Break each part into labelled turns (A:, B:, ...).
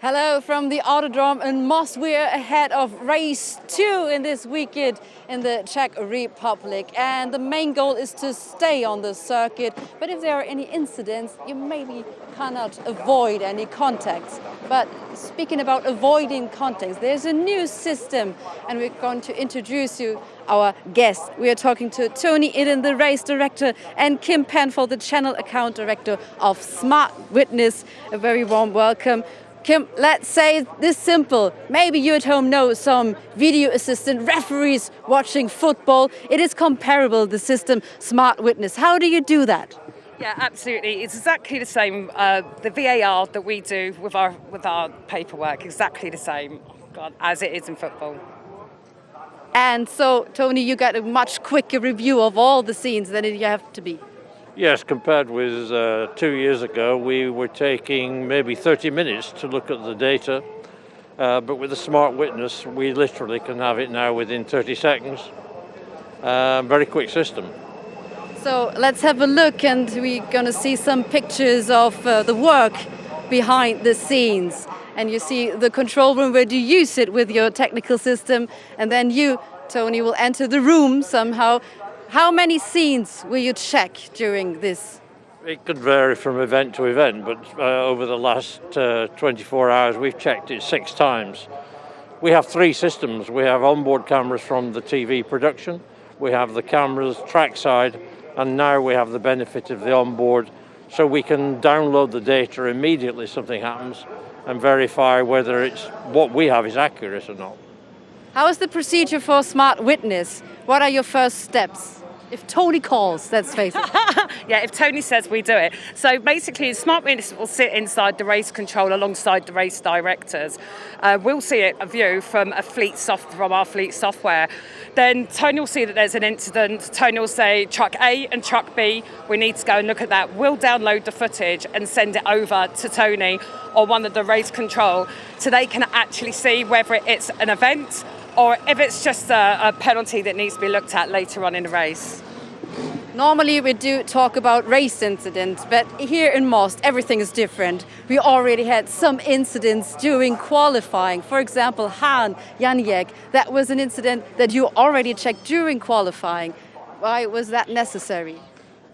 A: Hello from the Autodrome in Moss. We're ahead of race 2 in this weekend in the Czech Republic. And the main goal is to stay on the circuit. But if there are any incidents, you maybe cannot avoid any contacts. But speaking about avoiding contacts, there's a new system and we're going to introduce you our guest. We are talking to Tony Iden, the race director, and Kim Penfold, the channel account director of Smart Witness. A very warm welcome. Kim, let's say this simple. Maybe you at home know some video assistant referees watching football. It is comparable, the system Smart Witness. How do you do that?
B: Yeah, absolutely. It's exactly the same. The VAR that we do with our paperwork, exactly the same, as it is in football.
A: And so, Tony, you got a much quicker review of all the scenes than you have to be.
C: Yes, compared with 2 years ago, we were taking maybe 30 minutes to look at the data. But with the Smart Witness, we literally can have it now within 30 seconds. Very quick system.
A: So let's have a look, and we're going to see some pictures of the work behind the scenes. And you see the control room where you sit with your technical system, and then you, Tony, will enter the room somehow. How many scenes will you check during this?
C: It could vary from event to event, but over the last 24 hours, we've checked it 6 times. We have 3 systems. We have onboard cameras from the TV production, we have the cameras trackside, and now we have the benefit of the onboard, so we can download the data immediately if something happens and verify whether it's what we have is accurate or not.
A: How is the procedure for Smart Witness? What are your first steps? If Tony calls, let's face it.
B: Yeah, if Tony says, we do it. So basically, Smart Witness will sit inside the race control alongside the race directors. We'll see a view from our fleet software. Then Tony will see that there's an incident. Tony will say, truck A and truck B, we need to go and look at that. We'll download the footage and send it over to Tony or one of the race control so they can actually see whether it's an event or if it's just a penalty that needs to be looked at later on in the race.
A: Normally we do talk about race incidents, but here in Most everything is different. We already had some incidents during qualifying. For example, Han Janiek, that was an incident that you already checked during qualifying. Why was that necessary?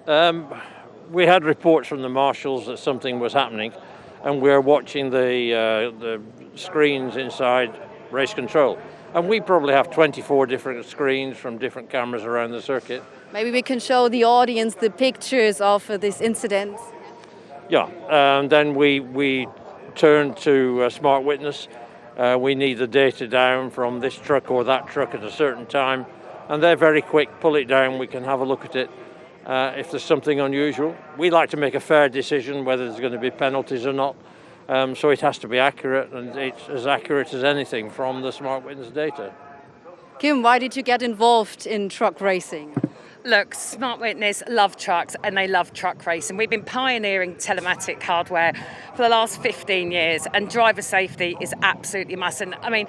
C: We had reports from the marshals that something was happening, and we're watching the screens inside race control. And we probably have 24 different screens from different cameras around the circuit.
A: Maybe we can show the audience the pictures of this incident.
C: Yeah, and then we turn to Smart Witness. We need the data down from this truck or that truck at a certain time. And they're very quick, pull it down, we can have a look at it. If there's something unusual, we like to make a fair decision whether there's going to be penalties or not. So it has to be accurate, and it's as accurate as anything from the Smart Witness data.
A: Kim, why did you get involved in truck racing?
B: Look, Smart Witness love trucks and they love truck racing. We've been pioneering telematic hardware for the last 15 years, and driver safety is absolutely massive. I mean,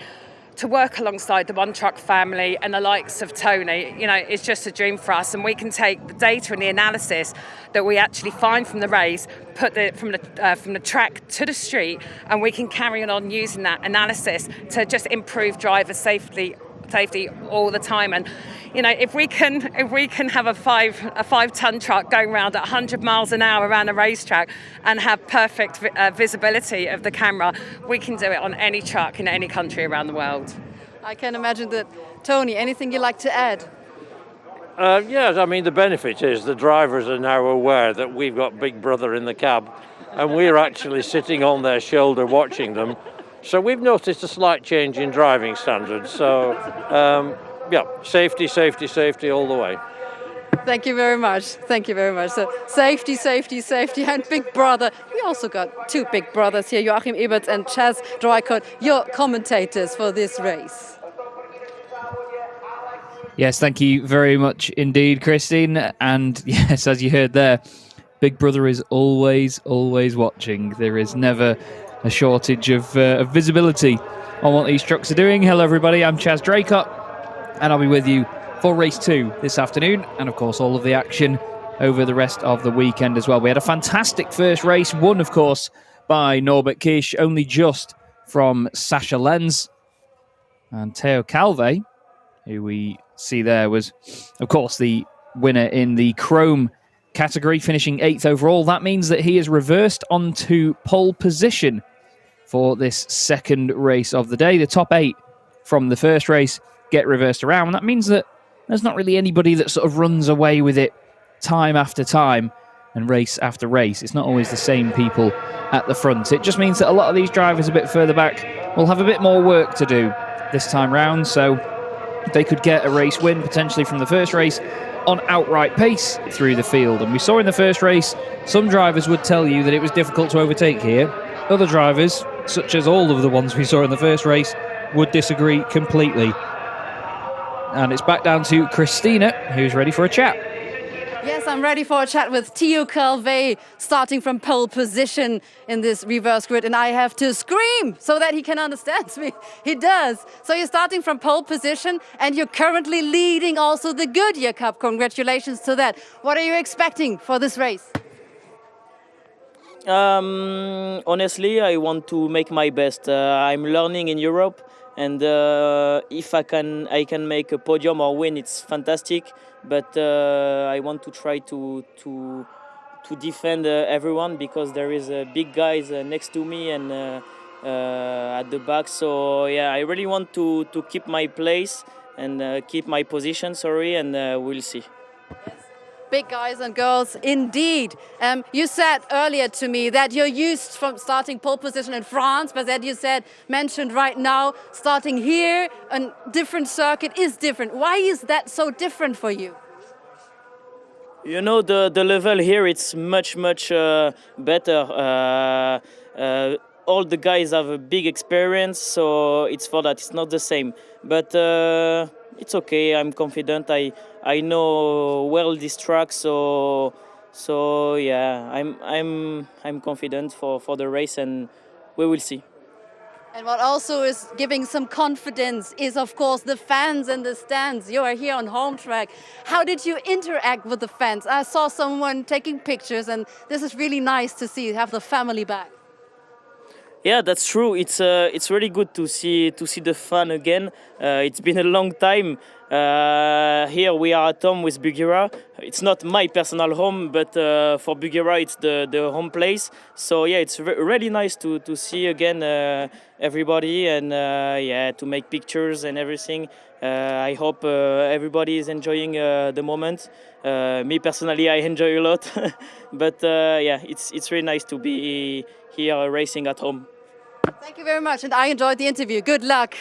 B: to work alongside the One Truck family and the likes of Tony, it's just a dream for us. And we can take the data and the analysis that we actually find from the race, put from the track to the street, and we can carry on using that analysis to just improve driver safety all the time. And if we can have a 5-ton truck going around at 100 miles an hour around a racetrack and have perfect visibility of the camera, we can do it on any truck in any country around the world.
A: I can imagine that. Tony, anything you'd like to add?
C: Yes, I mean, the benefit is the drivers are now aware that we've got Big Brother in the cab, and we're actually sitting on their shoulder watching them. So we've noticed a slight change in driving standards. So, safety all the way.
A: Thank you very much. Thank you very much. So safety, and Big Brother. We also got 2 Big Brothers here, Joachim Eberts and Chaz Droykot, your commentators for this race.
D: Yes, thank you very much indeed, Christine. And yes, as you heard there, Big Brother is always watching. There is never a shortage of visibility on what these trucks are doing. Hello everybody, I'm Chaz Droykot, and I'll be with you for race 2 this afternoon, and of course all of the action over the rest of the weekend as well. We had a fantastic first race, won of course by Norbert Kisch, only just from Sasha Lenz. And Teo Calve, who we see there, was, of course, the winner in the Chrome category, finishing 8th overall. That means that he is reversed onto pole position for this second race of the day. The top 8 from the first race get reversed around. And that means that there's not really anybody that sort of runs away with it time after time and race after race. It's not always the same people at the front. It just means that a lot of these drivers a bit further back will have a bit more work to do this time round. So they could get a race win potentially from the first race on outright pace through the field. And we saw in the first race, some drivers would tell you that it was difficult to overtake here. Other drivers, such as all of the ones we saw in the first race, would disagree completely. And it's back down to Christina, who's ready for a chat.
A: Yes, I'm ready for a chat with Teo Calve, starting from pole position in this reverse grid. And I have to scream so that he can understand me. He does. So you're starting from pole position and you're currently leading also the Goodyear Cup. Congratulations to that. What are you expecting for this race?
E: Honestly, I want to make my best. I'm learning in Europe, and if I can make a podium or win, it's fantastic. But I want to try to defend everyone, because there is big guys next to me and at the back. So yeah, I really want to keep my place and keep my position. And we'll see.
A: Big guys and girls, indeed. You said earlier to me that you're used from starting pole position in France, but that you mentioned right now, starting here, a different circuit is different. Why is that so different for you?
E: You know, the level here, it's much better. All the guys have a big experience, so it's for that. It's not the same, but it's okay. I'm confident. I know well this track, so yeah, I'm confident for the race, and we will see.
A: And what also is giving some confidence is, of course, the fans in the stands. You are here on home track. How did you interact with the fans? I saw someone taking pictures, and this is really nice to see, have the family back.
E: Yeah, that's true. It's really good to see the fun again. It's been a long time. Here we are at home with Burnout. It's not my personal home, but for Burnout it's the home place. So yeah, it's really nice to see again everybody, and yeah, to make pictures and everything. I hope everybody is enjoying the moment. Me personally, I enjoy a lot. But yeah, it's really nice to be here racing at home.
A: Thank you very much, and I enjoyed the interview. Good luck.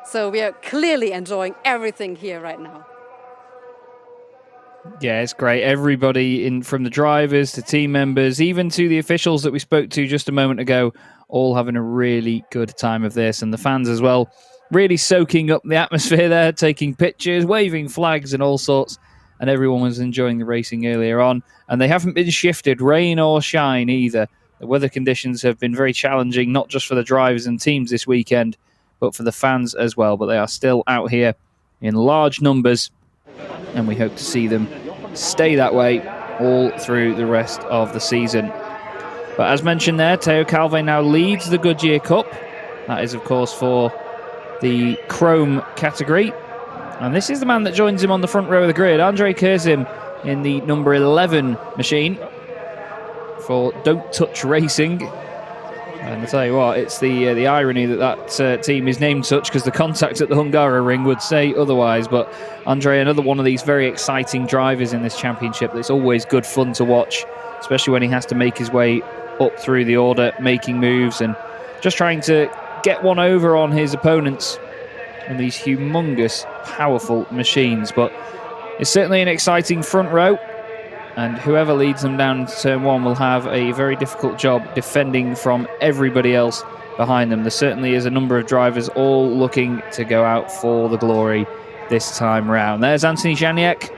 A: So we are clearly enjoying everything here right now.
D: Yeah, it's great. Everybody, from the drivers to team members, even to the officials that we spoke to just a moment ago, all having a really good time of this. And the fans as well, really soaking up the atmosphere there, taking pictures, waving flags and all sorts. And everyone was enjoying the racing earlier on. And they haven't been shifted, rain or shine either. The weather conditions have been very challenging, not just for the drivers and teams this weekend, but for the fans as well. But they are still out here in large numbers, and we hope to see them stay that way all through the rest of the season. But as mentioned there, Teo Calve now leads the Goodyear Cup. That is, of course, for the Chrome category. And this is the man that joins him on the front row of the grid, Andrei Kurzim, in the number 11 machine for Don't Touch Racing. And I tell you what, it's the irony that team is named such, because the contacts at the Hungaroring would say otherwise. But Andre, another one of these very exciting drivers in this championship that's always good fun to watch, especially when he has to make his way up through the order, making moves and just trying to get one over on his opponents in these humongous, powerful machines. But it's certainly an exciting front row. And whoever leads them down to turn one will have a very difficult job defending from everybody else behind them. There certainly is a number of drivers all looking to go out for the glory this time round. There's Anthony Janiak.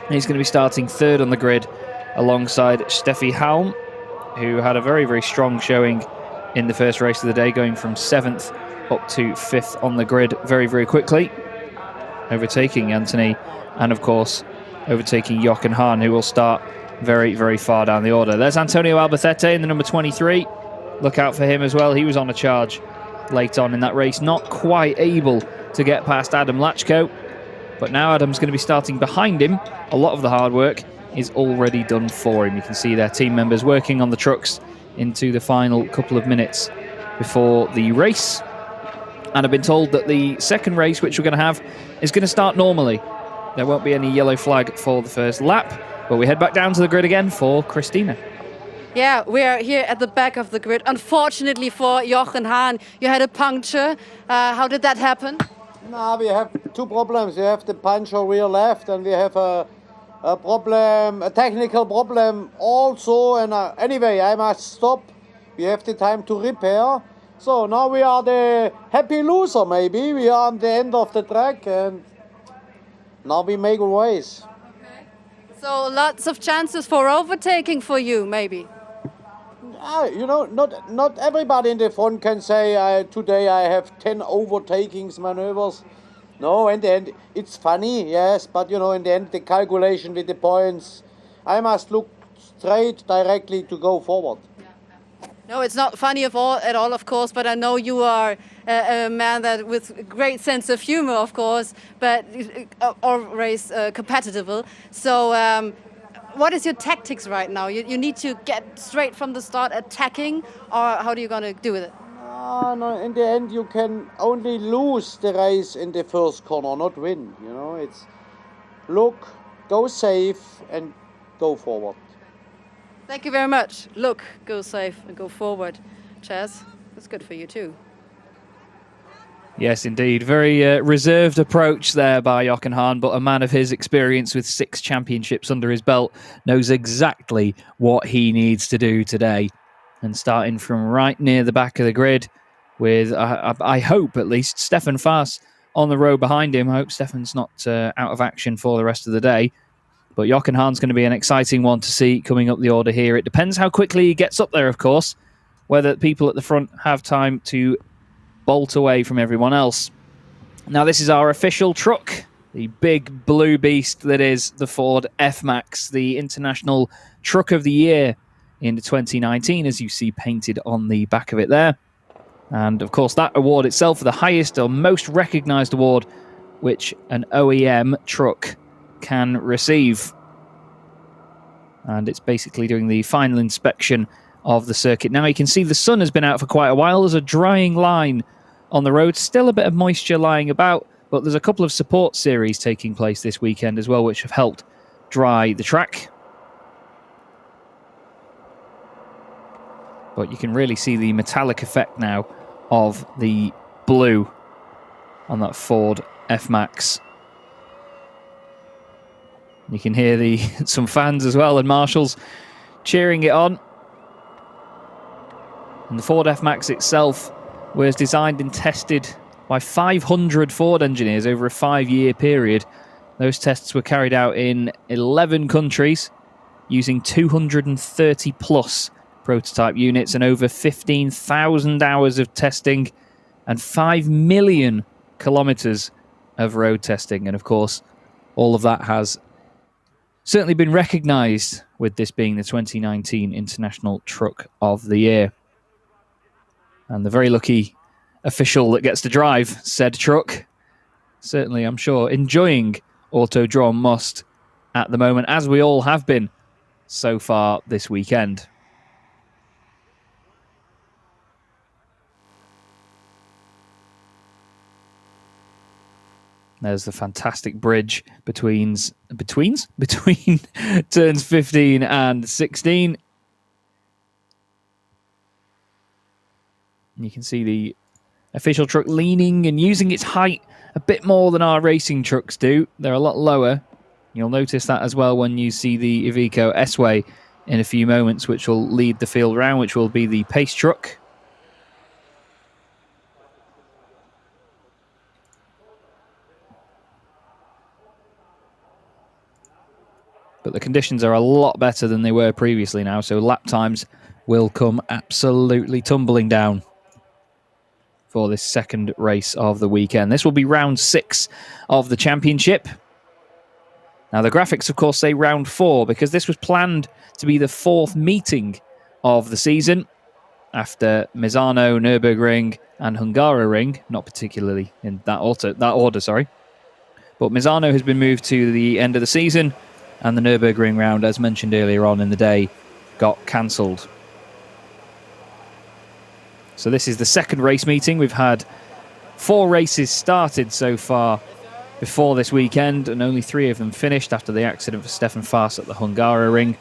D: He's going to be starting third on the grid alongside Steffi Halm, who had a very, very strong showing in the first race of the day, going from 7th up to 5th on the grid very, very quickly, overtaking Anthony and, of course, overtaking Jochen Hahn, who will start very, very far down the order. There's Antonio Albacete in the number 23. Look out for him as well. He was on a charge late on in that race, not quite able to get past Adam Lachko. But now Adam's going to be starting behind him. A lot of the hard work is already done for him. You can see their team members working on the trucks into the final couple of minutes before the race. And I've been told that the second race, which we're going to have, is going to start normally. There won't be any yellow flag for the first lap, but we head back down to the grid again for Christina.
A: Yeah, we are here at the back of the grid. Unfortunately for Jochen Hahn, you had a puncture. How did that happen?
F: No, we have two problems. We have the puncture rear left, and we have a problem, a technical problem also. And anyway, I must stop. We have the time to repair. So now we are the happy loser, maybe. We are on the end of the track, and now we make a race.
A: Okay. So lots of chances for overtaking for you, maybe.
F: You know, not everybody in the front can say today I have 10 overtakings maneuvers. No, in the end it's funny, yes, but you know, in the end the calculation with the points, I must look straight directly to go forward.
A: No, it's not funny at all, of course, but I know you are a man that with a great sense of humor, of course, but always competitive. So what is your tactics right now? You need to get straight from the start attacking, or how are you going to do with it?
F: No, in the end you can only lose the race in the first corner, not win. You know, it's look, go safe and go forward.
A: Thank you very much. Look, go safe and go forward. Chaz, that's good for you too.
D: Yes, indeed. Very reserved approach there by Jochen Hahn, but a man of his experience with 6 championships under his belt knows exactly what he needs to do today. And starting from right near the back of the grid with, I hope at least, Stefan Faas on the row behind him. I hope Stefan's not out of action for the rest of the day. But Jochen Hahn's going to be an exciting one to see coming up the order here. It depends how quickly he gets up there, of course, whether people at the front have time to bolt away from everyone else. Now, this is our official truck, the big blue beast that is the Ford F-Max, the International Truck of the Year in 2019, as you see painted on the back of it there. And, of course, that award itself, the highest or most recognised award which an OEM truck can receive. And it's basically doing the final inspection of the circuit. Now, you can see the sun has been out for quite a while. There's a drying line on the road, still a bit of moisture lying about, but there's a couple of support series taking place this weekend as well, which have helped dry the track. But you can really see the metallic effect now of the blue on that Ford F-Max. You can hear some fans as well and marshals cheering it on. And the Ford F-Max itself was designed and tested by 500 Ford engineers over a 5-year period. Those tests were carried out in 11 countries using 230 plus prototype units and over 15,000 hours of testing and 5 million kilometers of road testing. And of course, all of that has certainly been recognised with this being the 2019 International Truck of the Year. And the very lucky official that gets to drive said truck, certainly, I'm sure, enjoying Autodrome Most at the moment, as we all have been so far this weekend. There's the fantastic bridge between turns 15 and 16. You can see the official truck leaning and using its height a bit more than our racing trucks do. They're a lot lower. You'll notice that as well when you see the Iveco S-Way in a few moments, which will lead the field round, which will be the pace truck. But the conditions are a lot better than they were previously now, so lap times will come absolutely tumbling down for this second race of the weekend. This will be round 6 of the championship. Now, the graphics, of course, say round 4 because this was planned to be the 4th meeting of the season. after Misano, Nürburgring and Hungaroring, not particularly in that order, but Misano has been moved to the end of the season, and the Nürburgring round, as mentioned earlier on in the day, got cancelled. So this is the second race meeting. We've had 4 races started so far before this weekend, and only 3 of them finished after the accident for Stefan Faas at the Hungaroring.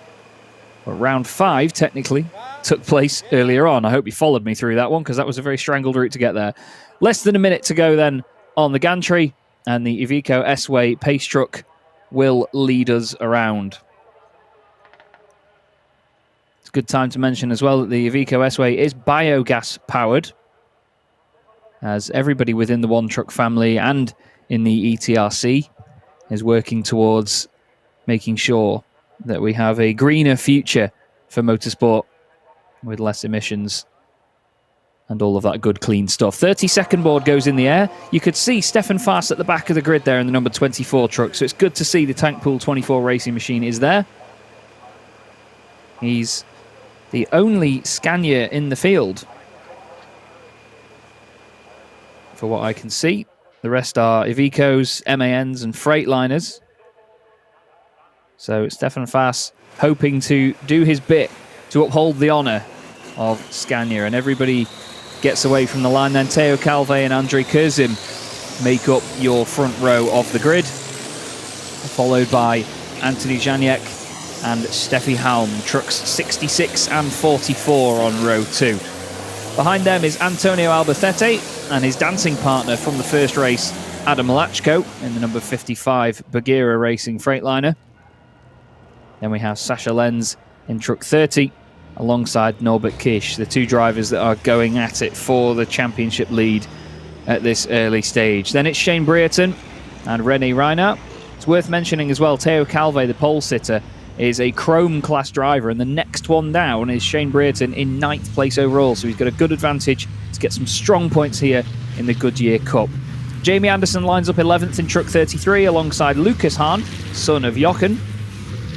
D: But round 5, technically, took place earlier on. I hope you followed me through that one, because that was a very strangled route to get there. Less than a minute to go then on the gantry, and the Iveco S-Way pace truck will lead us around. It's a good time to mention as well that the Iveco S-Way is biogas powered, as everybody within the One Truck family and in the ETRC is working towards making sure that we have a greener future for motorsport with less emissions and all of that good clean stuff. 30-second board goes in the air. You could see Stefan Faas at the back of the grid there in the number 24 truck, so it's good to see the Tank Pool 24 racing machine is there. He's the only Scania in the field, for what I can see. The rest are Ivecos, MANs and Freightliners. So Stefan Faas hoping to do his bit to uphold the honour of Scania, and everybody gets away from the line. Then Teo Calvé and Andrei Kurzim make up your front row of the grid, followed by Anthony Janiak and Steffi Halm, trucks 66 and 44 on row 2. Behind them is Antonio Albacete and his dancing partner from the first race, Adam Lachko, in the number 55 Bagheera Racing Freightliner. Then we have Sasha Lenz in truck 30 alongside Norbert Kish, the 2 drivers that are going at it for the championship lead at this early stage. Then it's Shane Brereton and René Reinhardt. It's worth mentioning as well, Teo Calvé, the pole sitter, is a Chrome class driver, and the next one down is Shane Brereton in 9th place overall, so he's got a good advantage to get some strong points here in the Goodyear Cup. Jamie Anderson lines up 11th in truck 33 alongside Lucas Hahn, son of Jochen.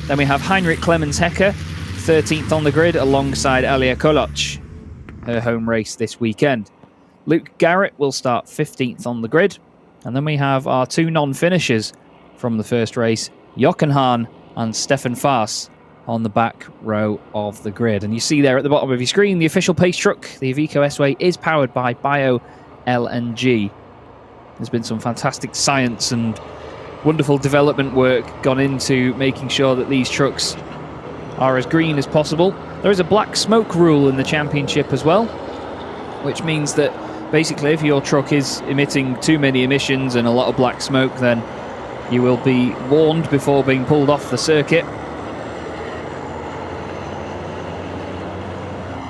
D: Then we have Heinrich Clemens Hecker, 13th on the grid alongside Alia Koloc, her home race this weekend. Luke Garrett will start 15th on the grid. And then we have our 2 non-finishers from the first race, Jochen Hahn and Stefan Faas, on the back row of the grid. And you see there at the bottom of your screen, the official pace truck, the Iveco S-Way, is powered by Bio-LNG. There's been some fantastic science and wonderful development work gone into making sure that these trucks are as green as possible. There is a black smoke rule in the championship as well, which means that basically if your truck is emitting too many emissions and a lot of black smoke, then you will be warned before being pulled off the circuit.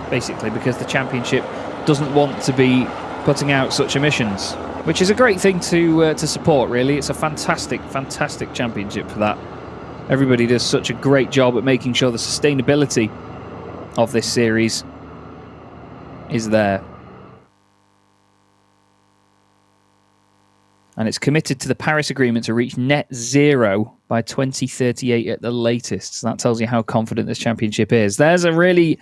D: Basically because the championship doesn't want to be putting out such emissions, which is a great thing to support, really. It's a fantastic, fantastic championship for that. Everybody does such a great job at making sure the sustainability of this series is there. And it's committed to the Paris Agreement to reach net zero by 2038 at the latest. So that tells you how confident this championship is. There's a really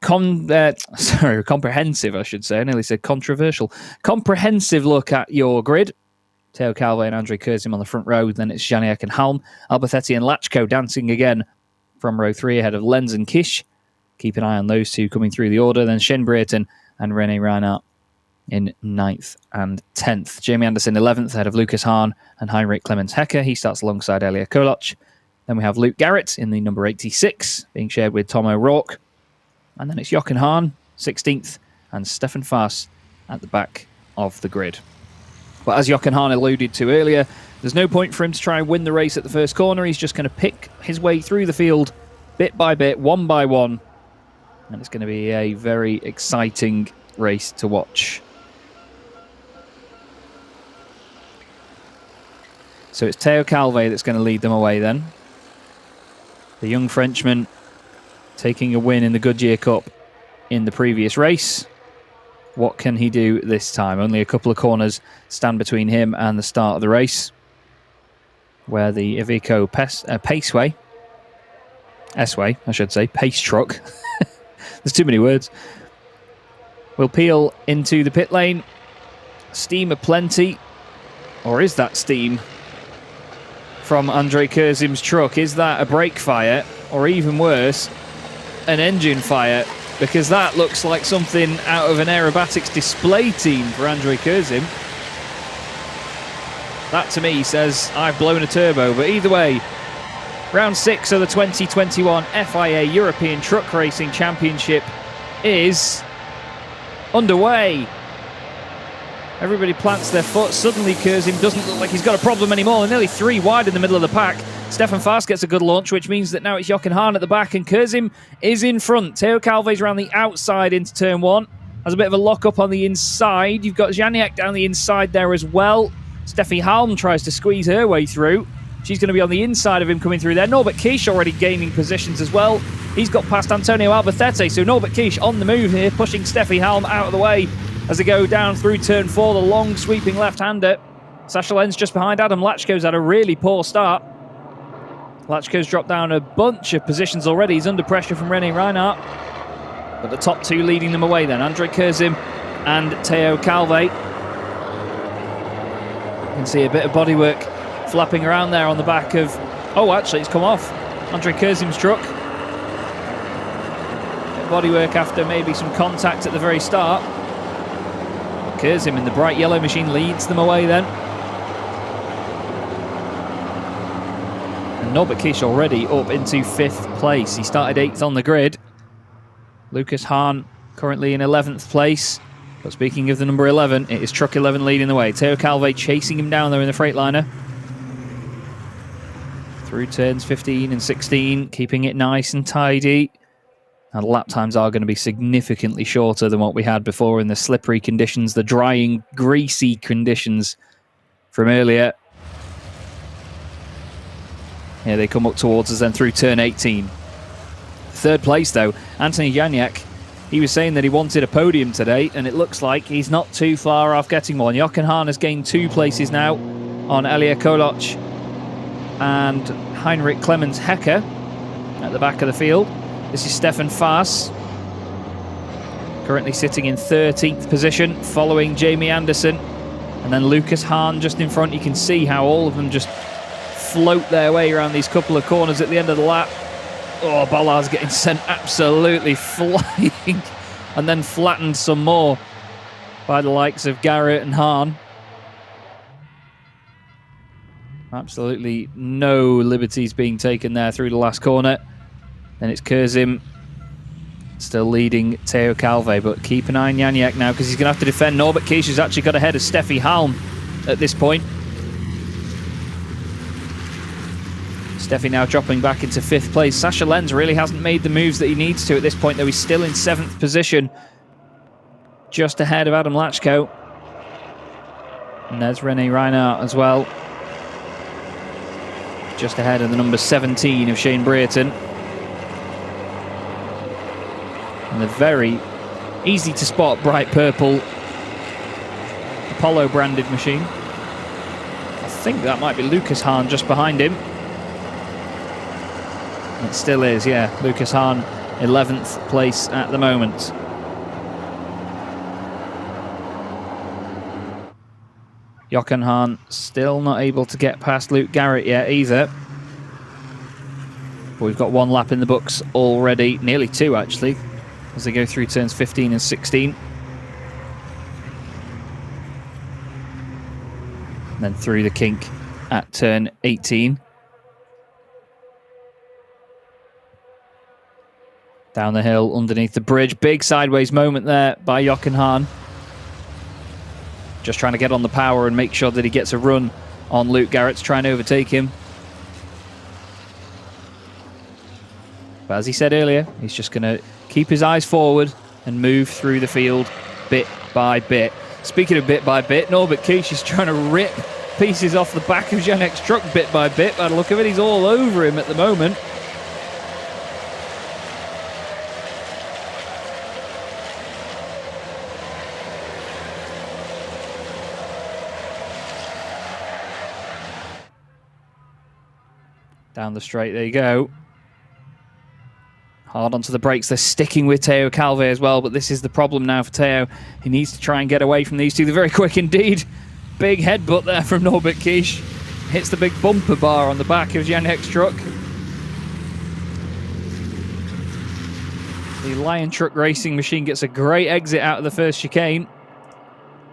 D: comprehensive, I should say. I nearly said controversial. Comprehensive look at your grid. Teo Calvé and Andrei Kurzim on the front row. Then it's Janiak and Halm. Albacete and Lachko dancing again from row 3 ahead of Lenz and Kish. Keep an eye on those 2 coming through the order. Then Shane Brereton and René Reinhardt in 9th and 10th. Jamie Anderson 11th ahead of Lucas Hahn and Heinrich Clemens Hecker. He starts alongside Alia Koloc. Then we have Luke Garrett in the number 86, being shared with Tom O'Rourke. And then it's Jochen Hahn, 16th, and Stefan Faas at the back of the grid. But as Jochen Hahn alluded to earlier, there's no point for him to try and win the race at the first corner. He's just going to pick his way through the field, bit by bit, one by one. And it's going to be a very exciting race to watch. So it's Teo Calvé that's going to lead them away then. The young Frenchman taking a win in the Goodyear Cup in the previous race. What can he do this time? Only a couple of corners stand between him and the start of the race, where the Iveco Paceway, S-Way, I should say, pace truck, there's too many words, will peel into the pit lane. Steam aplenty. Or is that steam from Andrei Kurzim's truck? Is that a brake fire? Or even worse, an engine fire? Because that looks like something out of an aerobatics display team for Andrei Kurzim. That to me says I've blown a turbo. But either way, round 6 of the 2021 FIA European Truck Racing Championship is underway. Everybody plants their foot. Suddenly Kurzim doesn't look like he's got a problem anymore. They're nearly 3 wide in the middle of the pack. Stefan Fast gets a good launch, which means that now it's Jochen Hahn at the back and Kurzim is in front. Theo Calve's around the outside into turn 1. Has a bit of a lock-up on the inside. You've got Janiak down the inside there as well. Steffi Halm tries to squeeze her way through. She's going to be on the inside of him coming through there. Norbert Kish already gaining positions as well. He's got past Antonio Albacete, so Norbert Kish on the move here, pushing Steffi Halm out of the way as they go down through turn 4, the long sweeping left-hander. Sasha Lenz just behind Adam Lachko's had a really poor start. Lachko's dropped down a bunch of positions already. He's under pressure from René Reinhardt. But the top 2 leading them away then, Andrei Kurzim and Theo Calve. You can see a bit of bodywork flapping around there on the back of... Oh, actually, it's come off. Andrei Kurzim's truck. Bit of bodywork after maybe some contact at the very start. Kurzim in the bright yellow machine leads them away then. And Norbert Kish already up into 5th place. He started 8th on the grid. Lucas Hahn currently in 11th place. But speaking of the number 11, it is truck 11 leading the way. Theo Calve chasing him down there in the Freightliner. Through turns 15 and 16, keeping it nice and tidy. Now the lap times are going to be significantly shorter than what we had before in the slippery conditions, the drying, greasy conditions from earlier. Here they come up towards us then through turn 18. 3rd place though, Anthony Janiak. He was saying that he wanted a podium today, and it looks like he's not too far off getting one. Jochen Hahn has gained 2 places now on Elia Koloc and Heinrich Clemens Hecker at the back of the field. This is Stefan Faas, currently sitting in 13th position, following Jamie Anderson. And then Lucas Hahn just in front. You can see how all of them just float their way around these couple of corners at the end of the lap. Oh, Ballard's getting sent absolutely flying and then flattened some more by the likes of Garrett and Hahn. Absolutely no liberties being taken there through the last corner. Then it's Kurzim still leading Theo Calve, but keep an eye on Janiak now because he's going to have to defend. Norbert Kish has actually got ahead of Steffi Halm at this point. Steffi now dropping back into 5th place. Sasha Lenz really hasn't made the moves that he needs to at this point, though. He's still in 7th position, just ahead of Adam Lachko. And there's René Reinhardt as well, just ahead of the number 17 of Shane Brereton. And the very easy to spot bright purple Apollo branded machine. I think that might be Lucas Hahn just behind him. It still is, yeah. Lucas Hahn, 11th place at the moment. Jochen Hahn still not able to get past Luke Garrett yet either. But we've got 1 lap in the books already, nearly 2 actually, as they go through turns 15 and 16. And then through the kink at turn 18. Down the hill, underneath the bridge. Big sideways moment there by Jochen Hahn. Just trying to get on the power and make sure that he gets a run on Luke Garrett to try and overtake him. But as he said earlier, he's just going to keep his eyes forward and move through the field bit by bit. Speaking of bit by bit, Norbert Kish is trying to rip pieces off the back of Janiak's truck bit by bit. By the look of it, he's all over him at the moment. Down the straight they go. Hard onto the brakes. They're sticking with Teo Calvé as well, but this is the problem now for Teo. He needs to try and get away from these two. They're very quick indeed. Big headbutt there from Norbert Kish. Hits the big bumper bar on the back of Janiek's truck. The Lion Truck Racing machine gets a great exit out of the first chicane,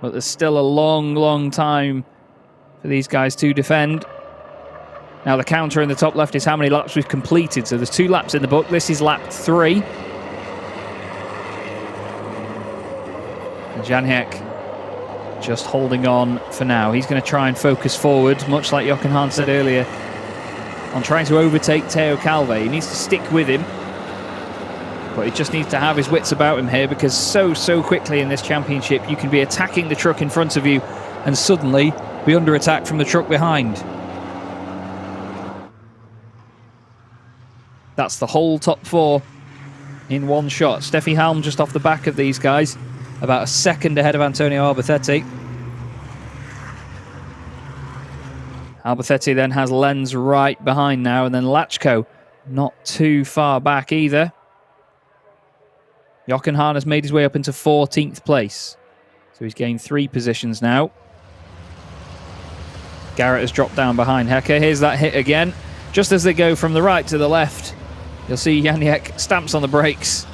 D: but there's still a long, long time for these guys to defend. Now the counter in the top left is how many laps we've completed. So there's 2 laps in the book. This is lap 3. And Janiek just holding on for now. He's going to try and focus forward, much like Jochen Hahn said earlier, on trying to overtake Teo Calvé. He needs to stick with him, but he just needs to have his wits about him here, because so quickly in this championship you can be attacking the truck in front of you and suddenly be under attack from the truck behind. That's the whole top 4 in one shot. Steffi Halm just off the back of these guys, about a second ahead of Antonio Albacete. Albacete then has Lenz right behind now, and then Lachko not too far back either. Jochen Hahn has made his way up into 14th place, so he's gained 3 positions now. Garrett has dropped down behind Hecker. Here's that hit again. Just as they go from the right to the left, you'll see Janiek stamps on the brakes,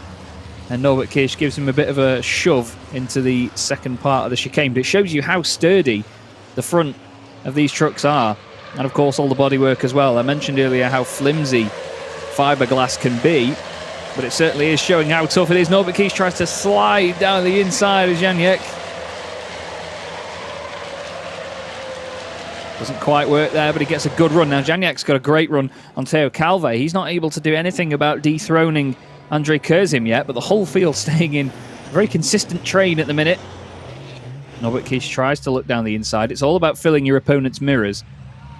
D: and Norbert Kish gives him a bit of a shove into the second part of the chicane. But it shows you how sturdy the front of these trucks are, and of course all the bodywork as well. I mentioned earlier how flimsy fiberglass can be, but it certainly is showing how tough it is. Norbert Kish tries to slide down the inside of Janiek. Doesn't quite work there, but he gets a good run. Now Janiek's got a great run on Teo Calvé. He's not able to do anything about dethroning André Kurzim yet, but the whole field staying in a very consistent train at the minute. Norbert Kish tries to look down the inside. It's all about filling your opponent's mirrors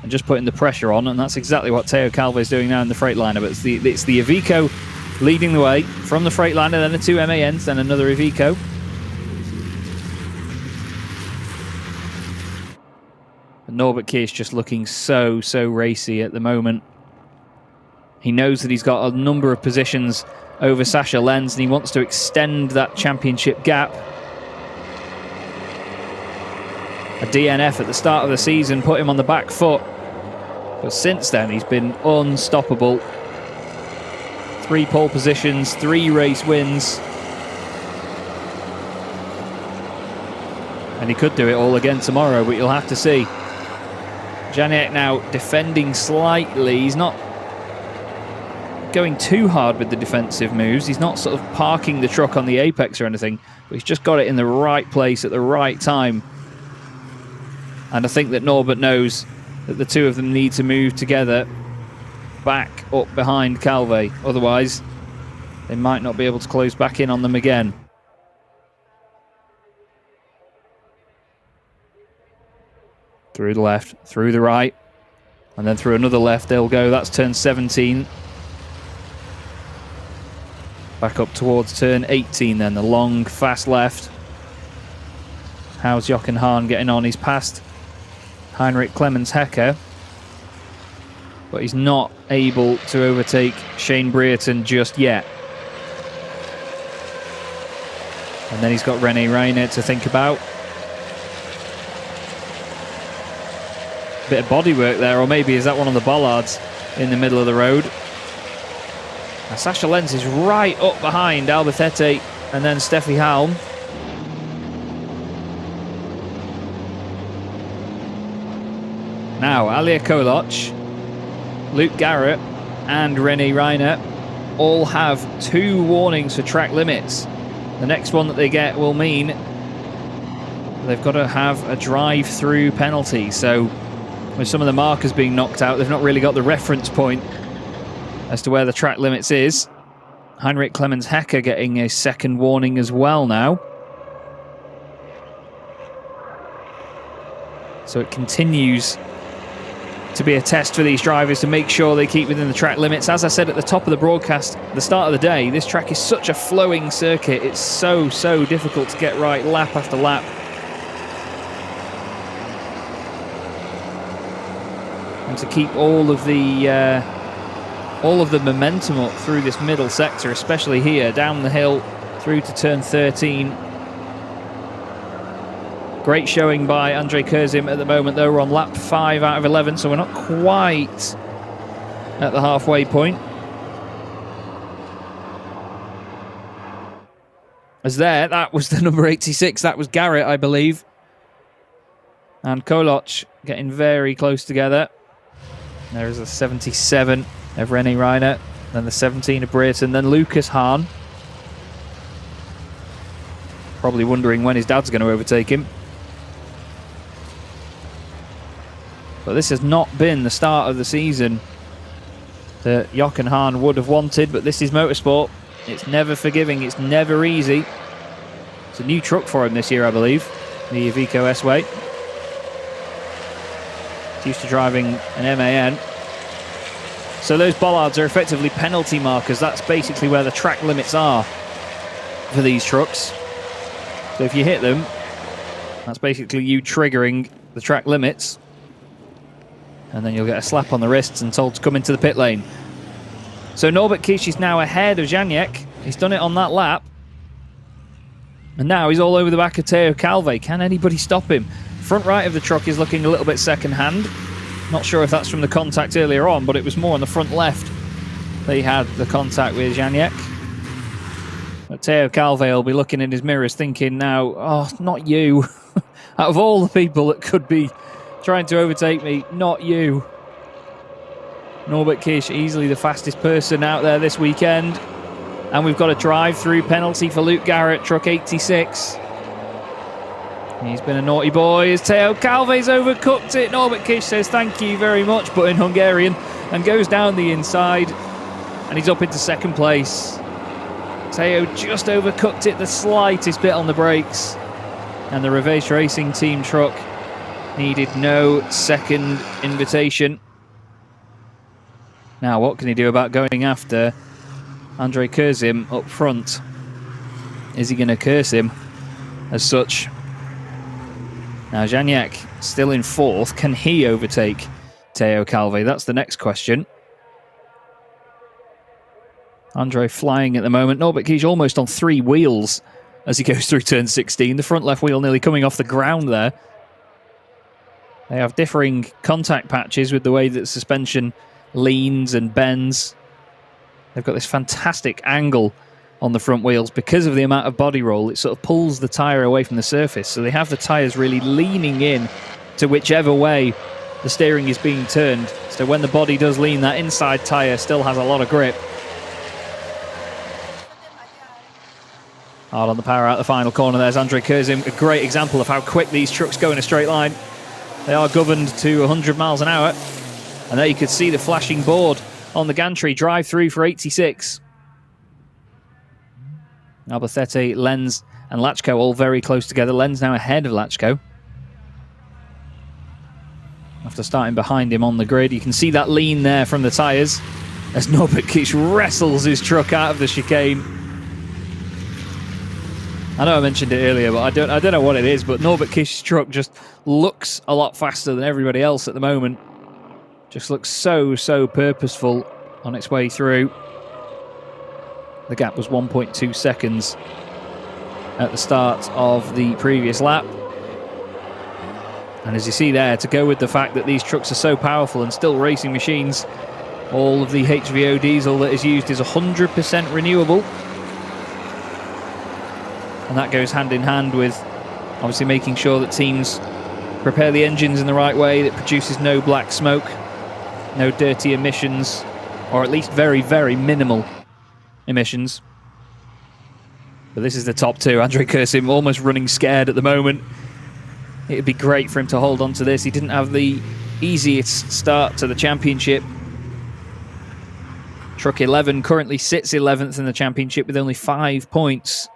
D: and just putting the pressure on, and that's exactly what Teo Calvé is doing now in the Freightliner. But it's the Iveco leading the way from the Freightliner, then the 2 MANs, then another Iveco. And Norbert Kish just looking so racy at the moment. He knows that he's got a number of positions over Sascha Lenz, and he wants to extend that championship gap. A DNF at the start of the season put him on the back foot, but since then he's been unstoppable. 3 pole positions, 3 race wins, and he could do it all again tomorrow, but you'll have to see. Janiek now defending slightly. He's not going too hard with the defensive moves. He's not sort of parking the truck on the apex or anything, but he's just got it in the right place at the right time. And I think that Norbert knows that the 2 of them need to move together back up behind Calvé. Otherwise, they might not be able to close back in on them again. Through the left, through the right, and then through another left they'll go. That's turn 17. Back up towards turn 18 then, the long, fast left. How's Jochen Hahn getting on? He's past Heinrich Clemens Hecker, but he's not able to overtake Shane Brereton just yet. And then he's got René Reiner to think about. Bit of bodywork there, or maybe is that one of the bollards in the middle of the road? Now Sascha Lenz is right up behind Albacete and then Steffi Halm. Now Alia Koloc, Luke Garrett and René Reiner all have 2 warnings for track limits. The next one that they get will mean they've got to have a drive-through penalty. So with some of the markers being knocked out, they've not really got the reference point as to where the track limits is. Heinrich Clemens Hecker getting a 2nd warning as well now. So it continues to be a test for these drivers to make sure they keep within the track limits. As I said at the top of the broadcast at the start of the day, this track is such a flowing circuit. It's so difficult to get right lap after lap. And to keep all of the all of the momentum up through this middle sector, especially here, down the hill through to turn 13. Great showing by Andrei Kurzim at the moment, though. We're on lap 5 out of 11, so we're not quite at the halfway point. As that was the number 86, that was Garrett, I believe. And Koloc getting very close together. There is a 77 of René Reiner, then the 17 of Brereton, then Lucas Hahn. Probably wondering when his dad's going to overtake him. But this has not been the start of the season that Jochen Hahn would have wanted, but this is motorsport. It's never forgiving, it's never easy. It's a new truck for him this year, I believe, the Iveco S-Way. He's used to driving an MAN. So those bollards are effectively penalty markers. That's basically where the track limits are for these trucks. So if you hit them, that's basically you triggering the track limits. And then you'll get a slap on the wrists and told to come into the pit lane. So Norbert Kish is now ahead of Janiek. He's done it on that lap. And now he's all over the back of Teo Calve. Can anybody stop him? Front right of the truck is looking a little bit second-hand. Not sure if that's from the contact earlier on, but it was more on the front left that he had the contact with Janiek. But Teo Calve will be looking in his mirrors thinking now, oh, not you. Out of all the people that could be trying to overtake me, not you. Norbert Kish, easily the fastest person out there this weekend. And we've got a drive-through penalty for Luke Garrett, truck 86. He's been a naughty boy as Teo Calve's overcooked it. Norbert Kish says thank you very much, but in Hungarian, and goes down the inside. And he's up into second place. Teo just overcooked it the slightest bit on the brakes. And the Reveche Racing Team truck needed no second invitation. Now, what can he do about going after Andrei Kurzim up front? Is he going to curse him as such? Now, Janiek still in fourth. Can he overtake Teo Calve? That's the next question. Andrei flying at the moment. Norbert Kish almost on 3 wheels as he goes through turn 16. The front left wheel nearly coming off the ground there. They have differing contact patches with the way that suspension leans and bends. They've got this fantastic angle on the front wheels because of the amount of body roll. It sort of pulls the tyre away from the surface. So they have the tyres really leaning in to whichever way the steering is being turned. So when the body does lean, that inside tyre still has a lot of grip. Hard on the power out the final corner. There's Andrei Kurzim, a great example of how quick these trucks go in a straight line. They are governed to 100 miles an hour. And there you could see the flashing board on the gantry. Drive through for 86. Albacete, Lenz and Lachko all very close together. Lenz now ahead of Lachko. After starting behind him on the grid, you can see that lean there from the tyres as Norbert Kish wrestles his truck out of the chicane. I know I mentioned it earlier, but I don't know what it is, but Norbert Kish's truck just looks a lot faster than everybody else at the moment. Just looks so purposeful on its way through. The gap was 1.2 seconds at the start of the previous lap. And as you see there, to go with the fact that these trucks are so powerful and still racing machines, all of the HVO diesel that is used is 100% renewable. And that goes hand in hand with obviously making sure that teams prepare the engines in the right way, that produces no black smoke, no dirty emissions, or at least very minimal emissions. But this is the top two. Andrei Kurzim almost running scared at the moment. It'd be great for him to hold on to this. He didn't have the easiest start to the championship. Truck 11 currently sits 11th in the championship with only 5 points.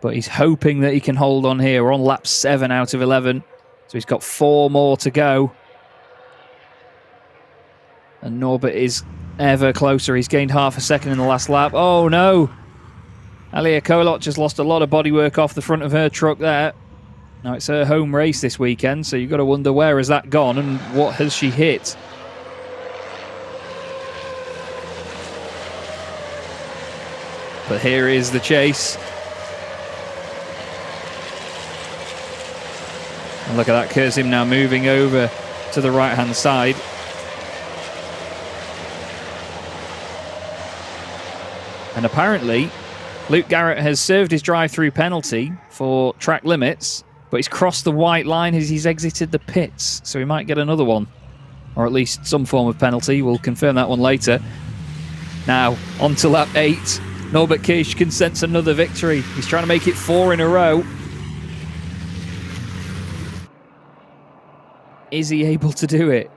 D: But he's hoping that he can hold on here. We're on lap 7 out of 11. So he's got 4 more to go. And Norbert is ever closer. He's gained half a second in the last lap. Oh no! Alia Koloc has lost a lot of bodywork off the front of her truck there. Now it's her home race this weekend, so you've got to wonder where has that gone and what has she hit. But here is the chase. And look at that, Kurzim now moving over to the right-hand side. And apparently, Luke Garrett has served his drive-through penalty for track limits, but he's crossed the white line as he's exited the pits, so he might get another one, or at least some form of penalty. We'll confirm that one later. Now, on to lap 8. Norbert Kish can sense another victory. He's trying to make it 4 in a row. Is he able to do it?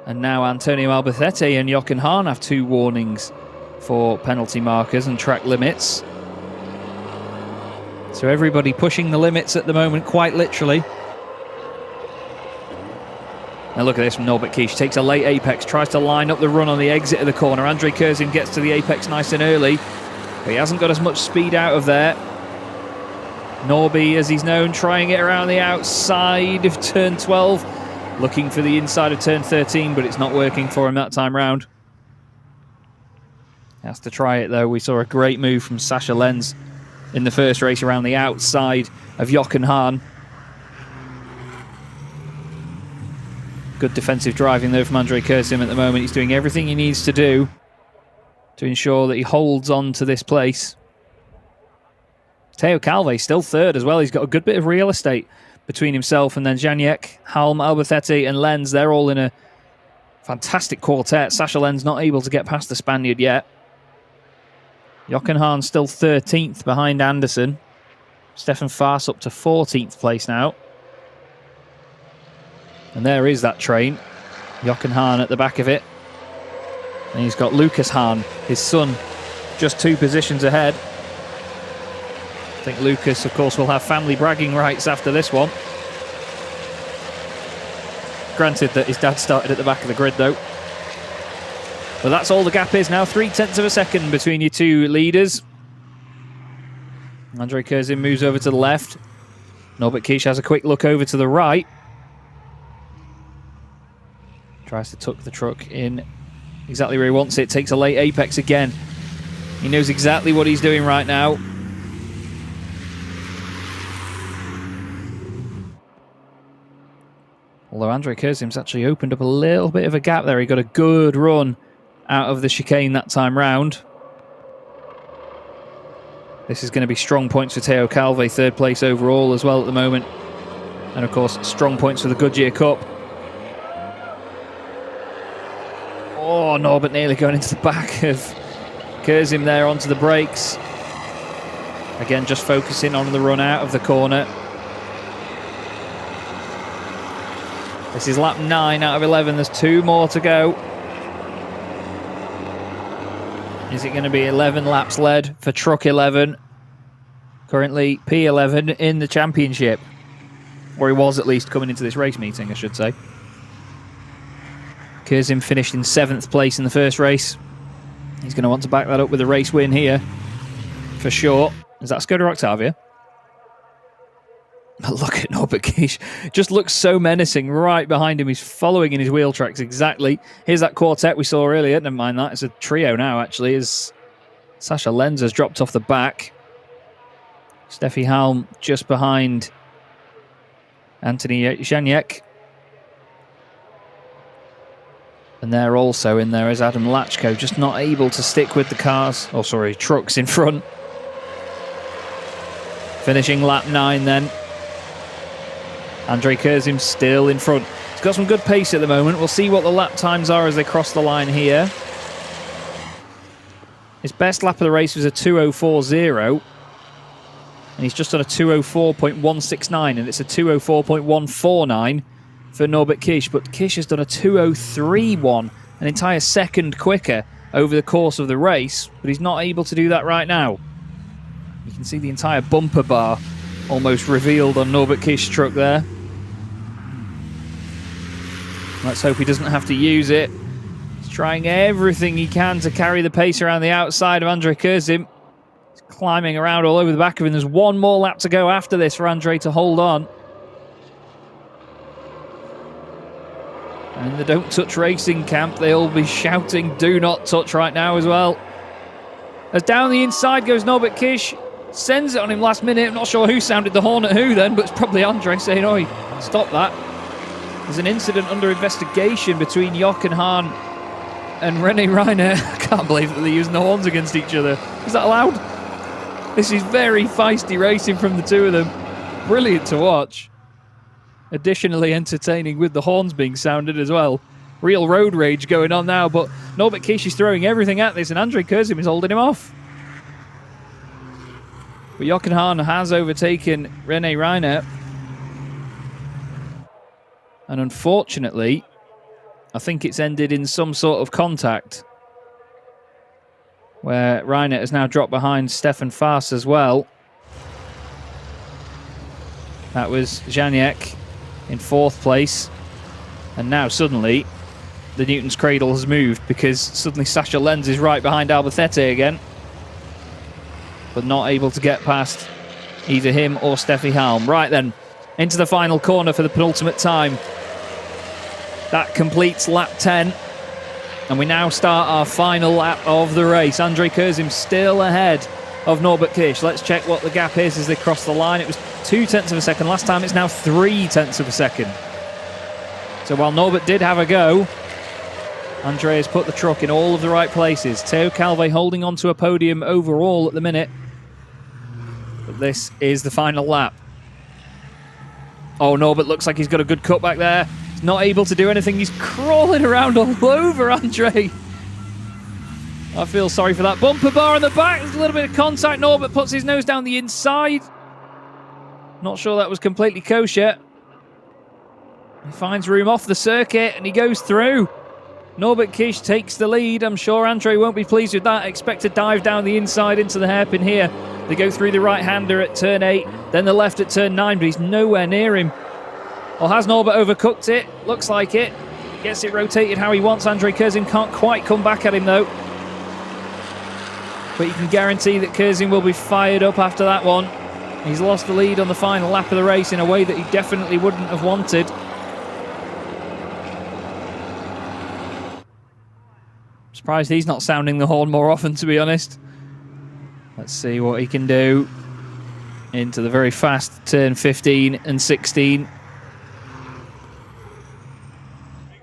D: And now Antonio Albacete and Jochen Hahn have 2 warnings for penalty markers and track limits. So everybody pushing the limits at the moment, quite literally. Now look at this from Norbert Kish. Takes a late apex, tries to line up the run on the exit of the corner. Andrei Kurzim gets to the apex nice and early, but he hasn't got as much speed out of there. Norby, as he's known, trying it around the outside of turn 12. Looking for the inside of turn 13, but it's not working for him that time round. Has to try it though. We saw a great move from Sascha Lenz in the first race around the outside of Jochen Hahn. Good defensive driving though from Andrei Kurzim at the moment. He's doing everything he needs to do to ensure that he holds on to this place. Teo Calve still third as well. He's got a good bit of real estate between himself and then Janiek, Halm, Albacete and Lenz. They're all in a fantastic quartet. Sascha Lenz not able to get past the Spaniard yet. Jochen Hahn still 13th behind Anderson. Stefan Faas up to 14th place now. And there is that train. Jochen Hahn at the back of it. And he's got Lucas Hahn, his son, just 2 positions ahead. I think Lucas, of course, will have family bragging rights after this one. Granted that his dad started at the back of the grid, though. But that's all the gap is now. 0.3 of a second between your 2 leaders. Andrei Kurzim moves over to the left. Norbert Kish has a quick look over to the right. Tries to tuck the truck in exactly where he wants it. Takes a late apex again. He knows exactly what he's doing right now. Although Andrei Kurzim's actually opened up a little bit of a gap there. He got a good run out of the chicane that time round. This is going to be strong points for Teo Calve, 3rd place overall as well at the moment. And of course, strong points for the Goodyear Cup. Oh, Norbert nearly going into the back of Kurzim there onto the brakes. Again, just focusing on the run out of the corner. This is lap 9 out of 11. There's 2 more to go. Is it going to be 11 laps led for Truck 11? Currently P11 in the championship. Or he was at least coming into this race meeting, I should say. Kurzim finished in 7th place in the first race. He's going to want to back that up with a race win here, for sure. Is that Skoda Octavia? But look at Norbert Kish. Just looks so menacing right behind him. He's following in his wheel tracks exactly. Here's that quartet we saw earlier. Never mind that. It's a trio now, actually, as Sascha Lenz has dropped off the back. Steffi Halm just behind Anthony Janiek. And there also in there is Adam Lachko, just not able to stick with the cars. Oh, sorry, trucks in front. Finishing lap 9 then. Andrei Kurzim still in front. He's got some good pace at the moment. We'll see what the lap times are as they cross the line here. His best lap of the race was a 2:04.0. And he's just done a 2:04.169, and it's a 2:04.149 for Norbert Kish. But Kish has done a 2:03.1, an entire second quicker over the course of the race, but he's not able to do that right now. You can see the entire bumper bar almost revealed on Norbert Kish's truck there. Let's hope he doesn't have to use it. He's trying everything he can to carry the pace around the outside of Andrei Kurzim. He's climbing around all over the back of him. There's 1 more lap to go after this for Andrei to hold on. And in the Don't Touch Racing camp, they'll be shouting "Do not touch" right now as well. As down the inside goes Norbert Kish, sends it on him last minute. I'm not sure who sounded the horn at who then, but it's probably Andre saying, "Oi, stop that." There's an incident under investigation between Jochen Hahn and René Reiner. I can't believe that they're using the horns against each other. Is that allowed? This is very feisty racing from the two of them. Brilliant to watch. Additionally entertaining with the horns being sounded as well. Real road rage going on now, but Norbert Kish is throwing everything at this, and Andre Kurzim is holding him off. But Jochen Hahn has overtaken René Reiner. And unfortunately, I think it's ended in some sort of contact, where Reiner has now dropped behind Stefan Faas as well. That was Janiek in 4th place. And now suddenly the Newton's cradle has moved, because suddenly Sascha Lenz is right behind Albacete again, but not able to get past either him or Steffi Halm. Right then, into the final corner for the penultimate time. That completes lap 10. And we now start our final lap of the race. Andre Kurzim still ahead of Norbert Kish. Let's check what the gap is as they cross the line. It was 0.2 of a second last time. It's now 0.3 of a second. So while Norbert did have a go, Andre has put the truck in all of the right places. Theo Calvé holding on to a podium overall at the minute. But this is the final lap. Oh, Norbert looks like he's got a good cut back there. He's not able to do anything. He's crawling around all over Andre. I feel sorry for that. Bumper bar in the back. There's a little bit of contact. Norbert puts his nose down the inside. Not sure that was completely kosher. He finds room off the circuit and he goes through. Norbert Kish takes the lead. I'm sure Andre won't be pleased with that. Expect to dive down the inside into the hairpin here. They go through the right-hander at turn 8, then the left at turn 9, but he's nowhere near him. Well, has Norbert overcooked it? Looks like it. Gets it rotated how he wants. Andre Kurzim can't quite come back at him, though. But you can guarantee that Kurzim will be fired up after that one. He's lost the lead on the final lap of the race in a way that he definitely wouldn't have wanted. Surprised he's not sounding the horn more often, to be honest. Let's see what he can do into the very fast turn 15 and 16.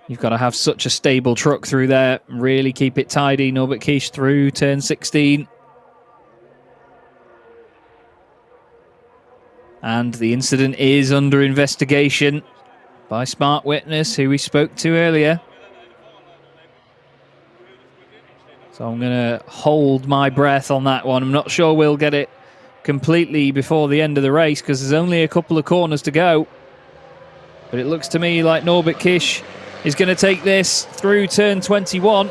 D: You've got to have such a stable truck through there. Really keep it tidy. Norbert Kish through turn 16. And the incident is under investigation by Smart Witness, who we spoke to earlier. So I'm going to hold my breath on that one. I'm not sure we'll get it completely before the end of the race, because there's only a couple of corners to go. But it looks to me like Norbert Kish is going to take this through turn 21.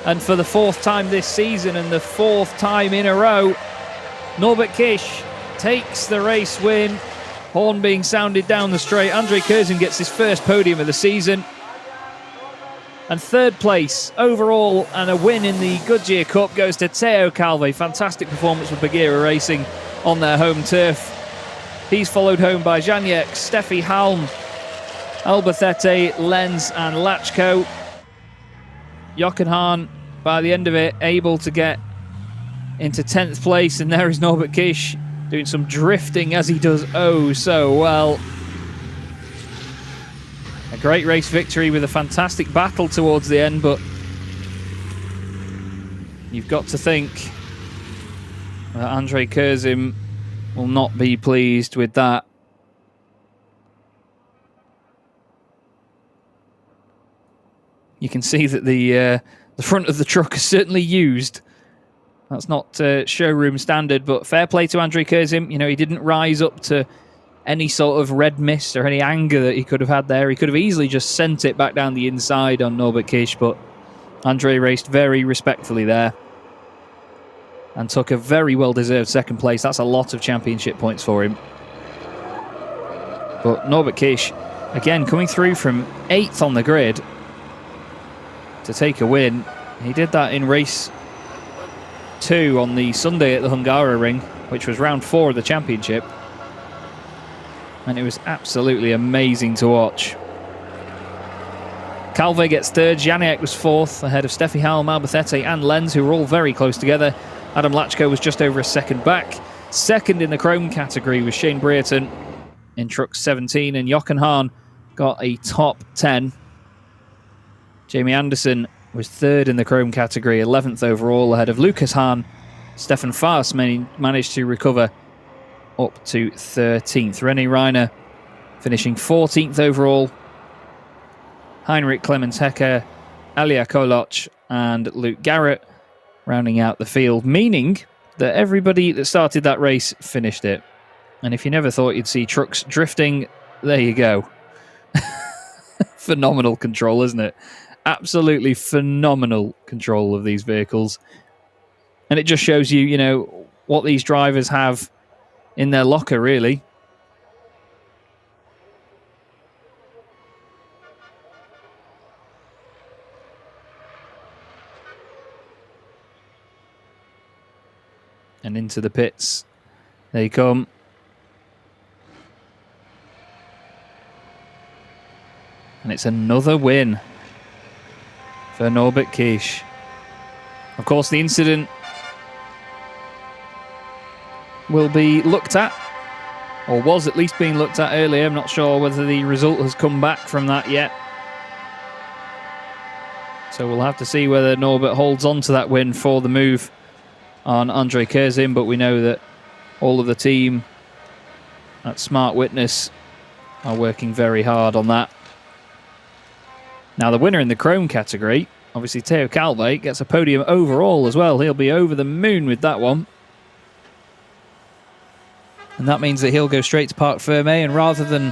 D: And for the 4th time this season and the 4th time in a row, Norbert Kish takes the race win. Horn being sounded down the straight. Andre Kurzim gets his first podium of the season. And 3rd place overall and a win in the Goodyear Cup goes to Theo Calvé. Fantastic performance for Bagheera Racing on their home turf. He's followed home by Janiek, Steffi Halm, Albacete, Lenz and Lachko. Jochen Hahn, by the end of it, able to get into 10th place. And there is Norbert Kish doing some drifting as he does oh so well. A great race victory with a fantastic battle towards the end, but you've got to think that Andre Kurzim will not be pleased with that. You can see that the front of the truck is certainly used. That's not showroom standard, but fair play to Andre Kurzim. You know, he didn't rise up to any sort of red mist or any anger that he could have had there. He could have easily just sent it back down the inside on Norbert Kish, but Andre raced very respectfully there and took a very well-deserved 2nd place. That's a lot of championship points for him. But Norbert Kish, again, coming through from 8th on the grid to take a win. He did that in race 2 on the Sunday at the Hungaroring, which was round 4 of the championship. And it was absolutely amazing to watch. Calvé gets third. Janiak was fourth, ahead of Steffi Howell, Malbethete and Lenz, who were all very close together. Adam Lachko was just over a second back. Second in the chrome category was Shane Brereton in truck 17, and Jochen Hahn got a top 10. Jamie Anderson was third in the chrome category, 11th overall, ahead of Lucas Hahn. Stefan Faas managed to recover up to 13th. René Reiner finishing 14th overall. Heinrich Clemens Hecker, Alia Koloc and Luke Garrett rounding out the field, meaning that everybody that started that race finished it. And if you never thought you'd see trucks drifting, there you go. Phenomenal control, isn't it? Absolutely phenomenal control of these vehicles. And it just shows you, you know, what these drivers have in their locker, really. And into the pits they come. And it's another win for Norbert Kish. Of course, the incident will be looked at, or was at least being looked at earlier. I'm not sure whether the result has come back from that yet. So we'll have to see whether Norbert holds on to that win for the move on Andre Kurzim, but we know that all of the team at Smart Witness are working very hard on that. Now the winner in the chrome category, obviously Theo Calvé, gets a podium overall as well. He'll be over the moon with that one. And that means that he'll go straight to Parc Fermé, and rather than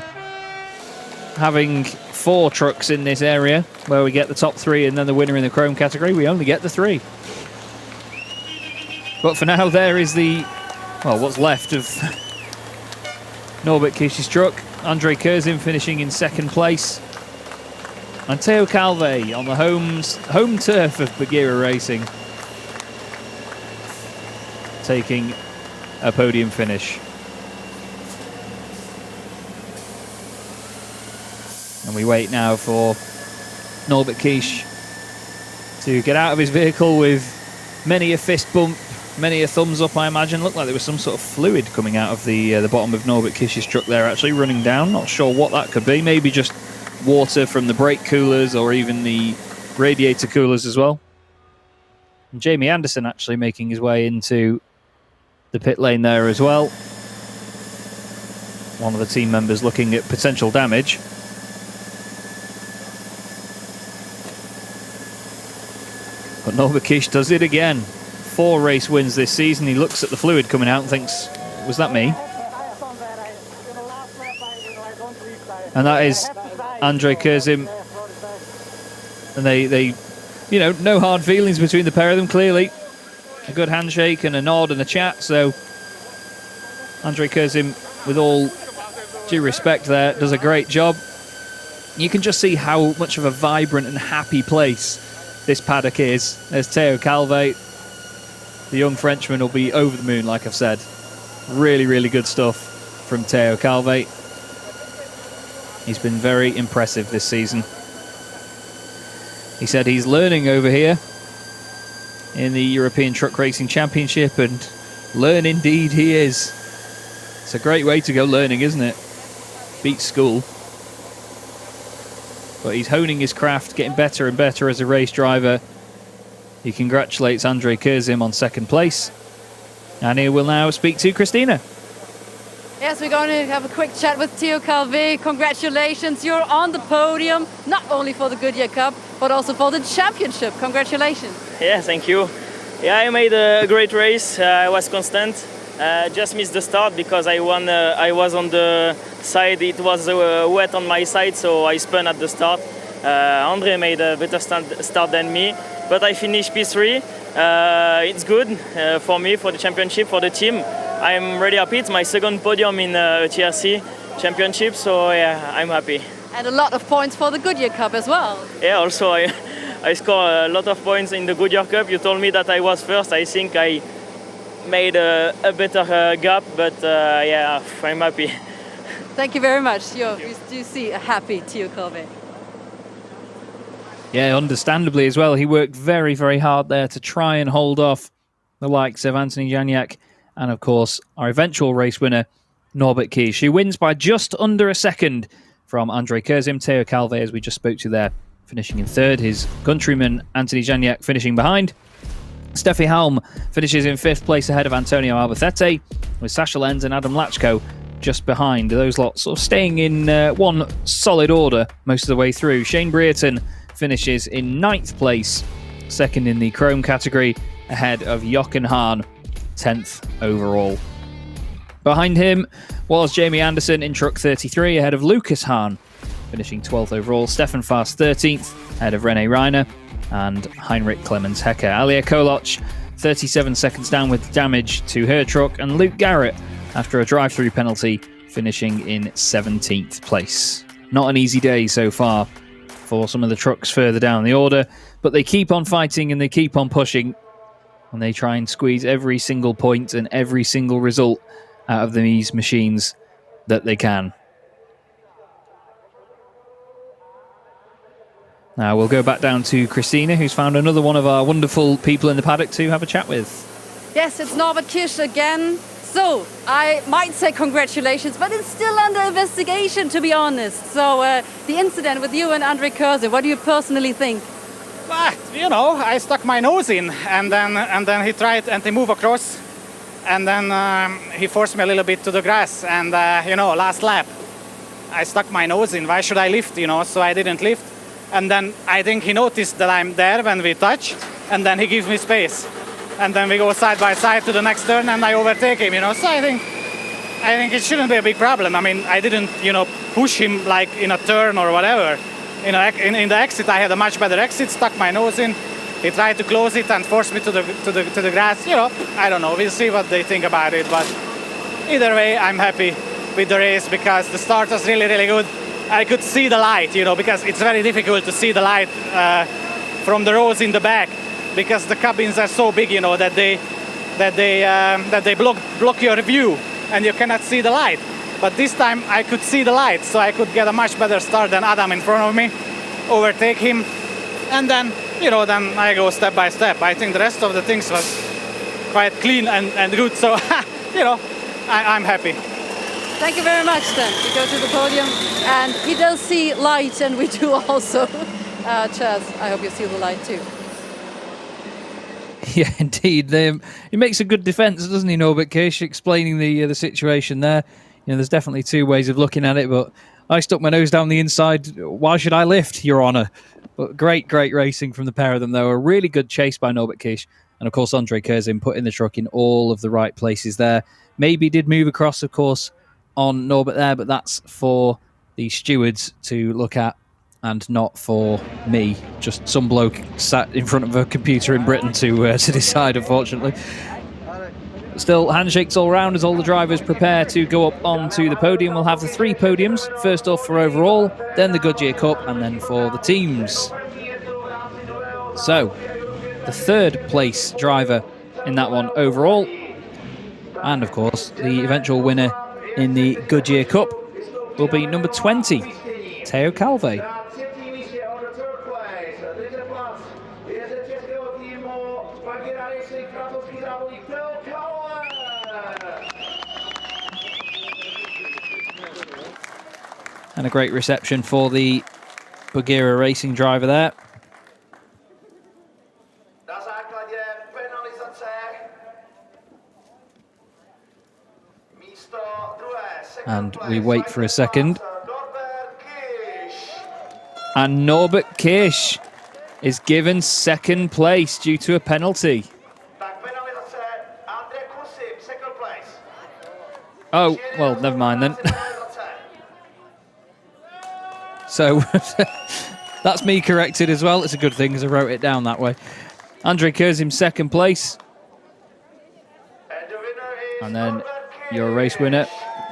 D: having 4 trucks in this area where we get the top 3 and then the winner in the chrome category, we only get the 3. But for now, there is the, well, what's left of Norbert Kish's truck. Andre Kurzim finishing in second place. And Theo Calvé on the home turf of Bagheera Racing, taking a podium finish. And we wait now for Norbert Kish to get out of his vehicle with many a fist bump, many a thumbs up, I imagine. Looked like there was some sort of fluid coming out of the bottom of Norbert Kish's truck there, actually running down. Not sure what that could be. Maybe just water from the brake coolers or even the radiator coolers as well. And Jamie Anderson actually making his way into the pit lane there as well. One of the team members looking at potential damage. But Norbert Kish does it again. 4 race wins this season. He looks at the fluid coming out and thinks, was that me? And that is Andre Kurzim. And they, you know, no hard feelings between the pair of them, clearly. A good handshake and a nod and a chat. So Andre Kurzim, with all due respect there, does a great job. You can just see how much of a vibrant and happy place this paddock is. There's Theo Calvé. The young Frenchman will be over the moon, like I've said. Really, really good stuff from Theo Calvé. He's been very impressive this season. He said he's learning over here in the European Truck Racing Championship, and learn indeed he is. It's a great way to go learning, isn't it? Beat school. But he's honing his craft, getting better and better as a race driver. He congratulates Andre Kurzim on second place. And he will now speak to Christina.
A: Yes, we're going to have a quick chat with Theo Calvé. Congratulations, you're on the podium, not only for the Goodyear Cup, but also for the championship. Congratulations.
E: Yeah, thank you. Yeah, I made a great race. I was constant. Just missed the start because I was on the side. It was wet on my side, so I spun at the start. Andre made a better start than me, but I finished P3. It's good for me, for the championship, for the team. I'm really happy. It's my second podium in TRC championship, so yeah, I'm happy.
A: And a lot of points for the Goodyear Cup as well.
E: Yeah, also I scored a lot of points in the Goodyear Cup. You told me that I was first. I think I made a better gap, but yeah, I'm happy.
A: Thank you very much. You do see a happy Theo Calvé.
D: Yeah, understandably as well. He worked very, very hard there to try and hold off the likes of Anthony Janiak and, of course, our eventual race winner, Norbert Kish, who wins by just under a second from Andre Kurzim. Teo Calvé, as we just spoke to there, finishing in third. His countryman, Anthony Janiak, finishing behind. Steffi Halm finishes in fifth place ahead of Antonio Albacete, with Sasha Lenz and Adam Lachko just behind. Those lots sort of staying in one solid order most of the way through. Shane Brereton finishes in ninth place, second in the Chrome category, ahead of Jochen Hahn, 10th overall. Behind him was Jamie Anderson in truck 33, ahead of Lucas Hahn, finishing 12th overall. Stefan Fast 13th, ahead of René Reiner and Heinrich Clemens Hecker. Alia Koloc 37 seconds down with damage to her truck, and Luke Garrett, after a drive-through penalty, finishing in 17th place. Not an easy day so far for some of the trucks further down the order, but they keep on fighting and they keep on pushing, and they try and squeeze every single point and every single result out of these machines that they can. Now we'll go back down to Christina, who's found another one of our wonderful people in the paddock to have a chat with.
A: Yes, it's Norbert Kish again. So, I might say congratulations, but it's still under investigation, to be honest. So, the incident with you and Andre Kurzim, what do you personally think?
G: But, you know, I stuck my nose in, and then he tried and he moved across, and then he forced me a little bit to the grass, and, you know, last lap, I stuck my nose in. Why should I lift, you know? So I didn't lift. And then I think he noticed that I'm there when we touch, and then he gives me space. And then we go side by side to the next turn, and I overtake him, you know. So I think it shouldn't be a big problem. I mean, I didn't, you know, push him like in a turn or whatever. You know, in the exit, I had a much better exit, stuck my nose in. He tried to close it and force me to the grass. You know, I don't know. We'll see what they think about it. But either way, I'm happy with the race because the start was really, really good. I could see the light, you know, because it's very difficult to see the light from the rows in the back, because the cabins are so big, you know, that they block your view and you cannot see the light. But this time I could see the light, so I could get a much better start than Adam in front of me, overtake him, and then, you know, then I go step by step. I think the rest of the things was quite clean and good, so, you know, I'm happy.
A: Thank you very much, then. We go to the podium, and he does see light, and we do also. Chaz, I hope you see the light too.
D: Yeah, indeed. He makes a good defence, doesn't he, Norbert Kish, explaining the situation there. You know, there's definitely two ways of looking at it, but I stuck my nose down the inside. Why should I lift, Your Honour? But great racing from the pair of them, though. A really good chase by Norbert Kish. And, of course, Andre Kurzim putting the truck in all of the right places there. Maybe did move across, of course, on Norbert there, but that's for the stewards to look at and not for me, just some bloke sat in front of a computer in Britain to decide, unfortunately. Still, handshakes all round as all the drivers prepare to go up onto the podium. We'll have the three podiums, first off for overall, then the Goodyear Cup, and then for the teams. So, the third place driver in that one overall, and of course the eventual winner in the Goodyear Cup will be number 20, Teo Calvé. And a great reception for the Bugera Racing driver there. And we wait for a second. And Norbert Kish is given second place due to a penalty. Oh, well, never mind then. So that's me corrected as well. It's a good thing because I wrote it down that way. Andre Kurzim second place. And then your race winner,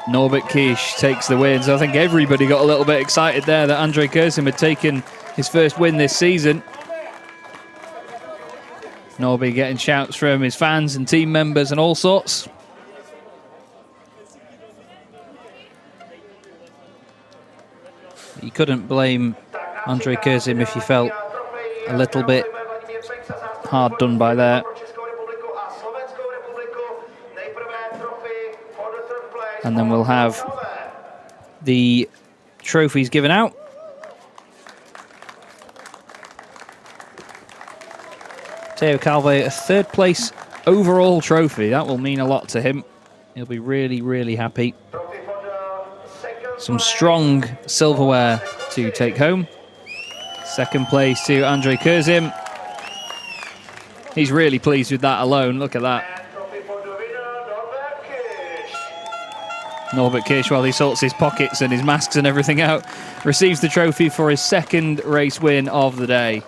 D: Norbert Kish, takes the win. So I think everybody got a little bit excited there that Andre Kurzim had taken his first win this season. Norby getting shouts from his fans and team members and all sorts. You couldn't blame Andre Kurzim if you felt a little bit hard done by there. And then we'll have the trophies given out. Teo Calvé, a third place overall trophy. That will mean a lot to him. He'll be really, really happy. Some strong silverware to take home. Second place to Andrei Kurzim. He's really pleased with that alone. Look at that. Norbert Kish, while he sorts his pockets and his masks and everything out, receives the trophy for his second race win of the day.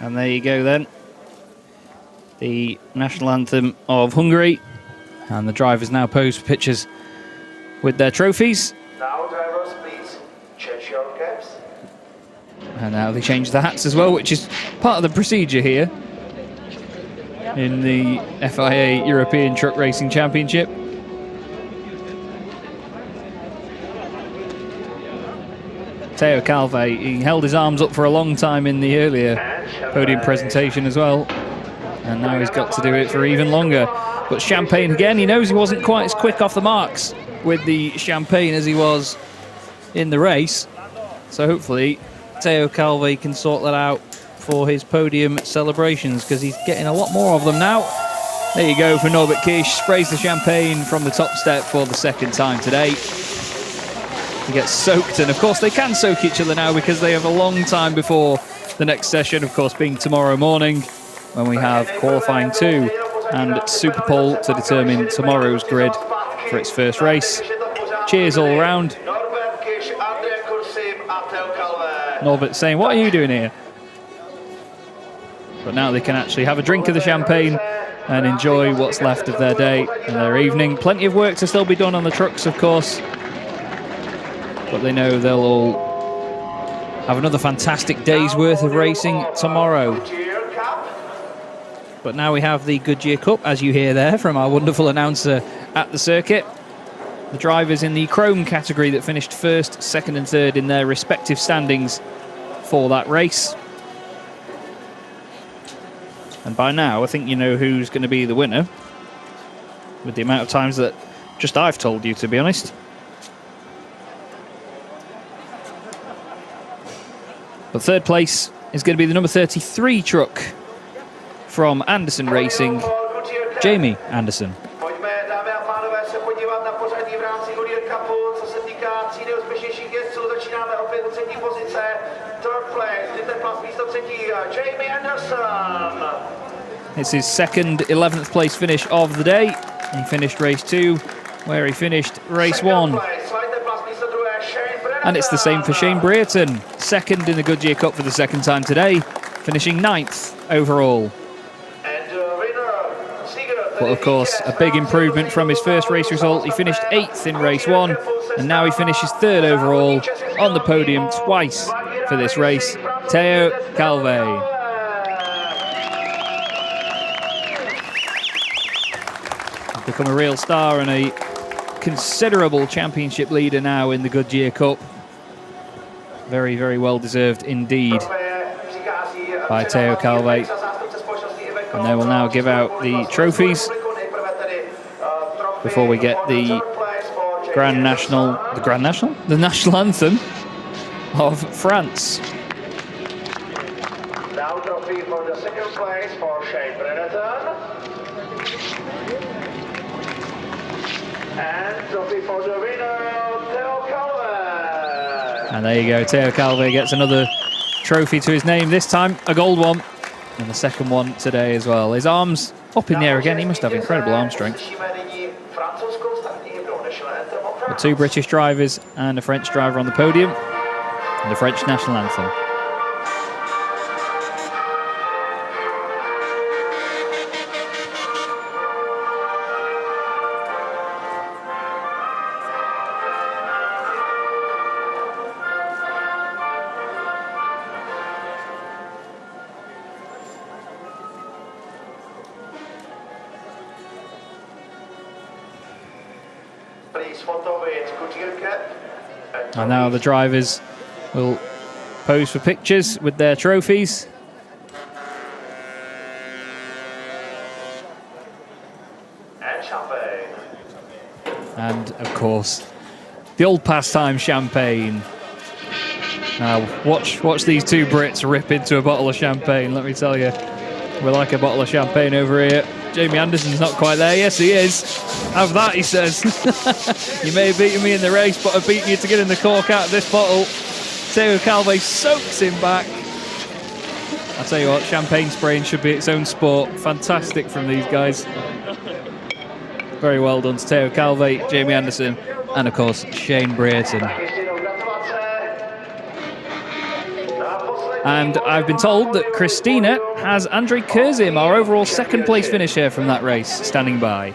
D: And there you go then. The national anthem of Hungary. And the drivers now pose for pictures with their trophies.
H: Now drivers, please change your caps.
D: And now they change the hats as well, which is part of the procedure here in the FIA European Truck Racing Championship. Teo Calvé, he held his arms up for a long time in the earlier podium presentation as well. And now he's got to do it for even longer. But Champagne again, he knows he wasn't quite as quick off the marks with the Champagne as he was in the race. So hopefully Teo Calvé can sort that out for his podium celebrations, because he's getting a lot more of them now. There you go for Norbert Kish, sprays the Champagne from the top step for the second time today. He gets soaked, and of course they can soak each other now because they have a long time before the next session, of course being tomorrow morning, when we have qualifying 2 and Super Pole to determine tomorrow's grid for its first race. Cheers all round. Norbert saying, what are you doing here? But now they can actually have a drink of the Champagne and enjoy what's left of their day and their evening. Plenty of work to still be done on the trucks, of course. But they know they'll all have another fantastic day's worth of racing tomorrow. But now we have the Goodyear Cup, as you hear there from our wonderful announcer at the circuit. The drivers in the Chrome category that finished first, second and third in their respective standings for that race. And by now, I think you know who's going to be the winner, with the amount of times that just I've told you, to be honest. But third place is going to be the number 33 truck from Anderson Racing, Jamie Anderson. It's his second 11th place finish of the day. He finished race 2, where he finished race 1. And it's the same for Shane Brereton, second in the Goodyear Cup for the second time today, finishing 9th overall. But of course, a big improvement from his first race result. He finished 8th in race 1, and now he finishes 3rd overall on the podium twice for this race. Teo Calvé. He's become a real star and a considerable championship leader now in the Goodyear Cup. Very, very well deserved indeed by Teo Calvé. And they will now give out the trophies before we get the the national anthem of France.
H: Now trophy for the second place for Shane Brereton. And trophy for the winner, Teo Calvé.
D: And there you go, Teo Calvé gets another trophy to his name, this time a gold one, and the second one today as well. His arms up in the air again. He must have incredible arm strength. The two British drivers and a French driver on the podium, and the French national anthem. And now the drivers will pose for pictures with their trophies.
H: And champagne.
D: And of course, the old pastime champagne. Now watch these two Brits rip into a bottle of champagne, let me tell you. We like a bottle of champagne over here. Jamie Anderson's not quite there. Yes, he is. Have that, he says. You may have beaten me in the race, but I've beaten you to get in the cork out of this bottle. Teo Calvé soaks him back. I'll tell you what, champagne spraying should be its own sport. Fantastic from these guys. Very well done to Teo Calvé, Jamie Anderson, and of course, Shane Brayton. And I've been told that Christina has Andrej Kurzim, our overall second place finisher from that race, standing by.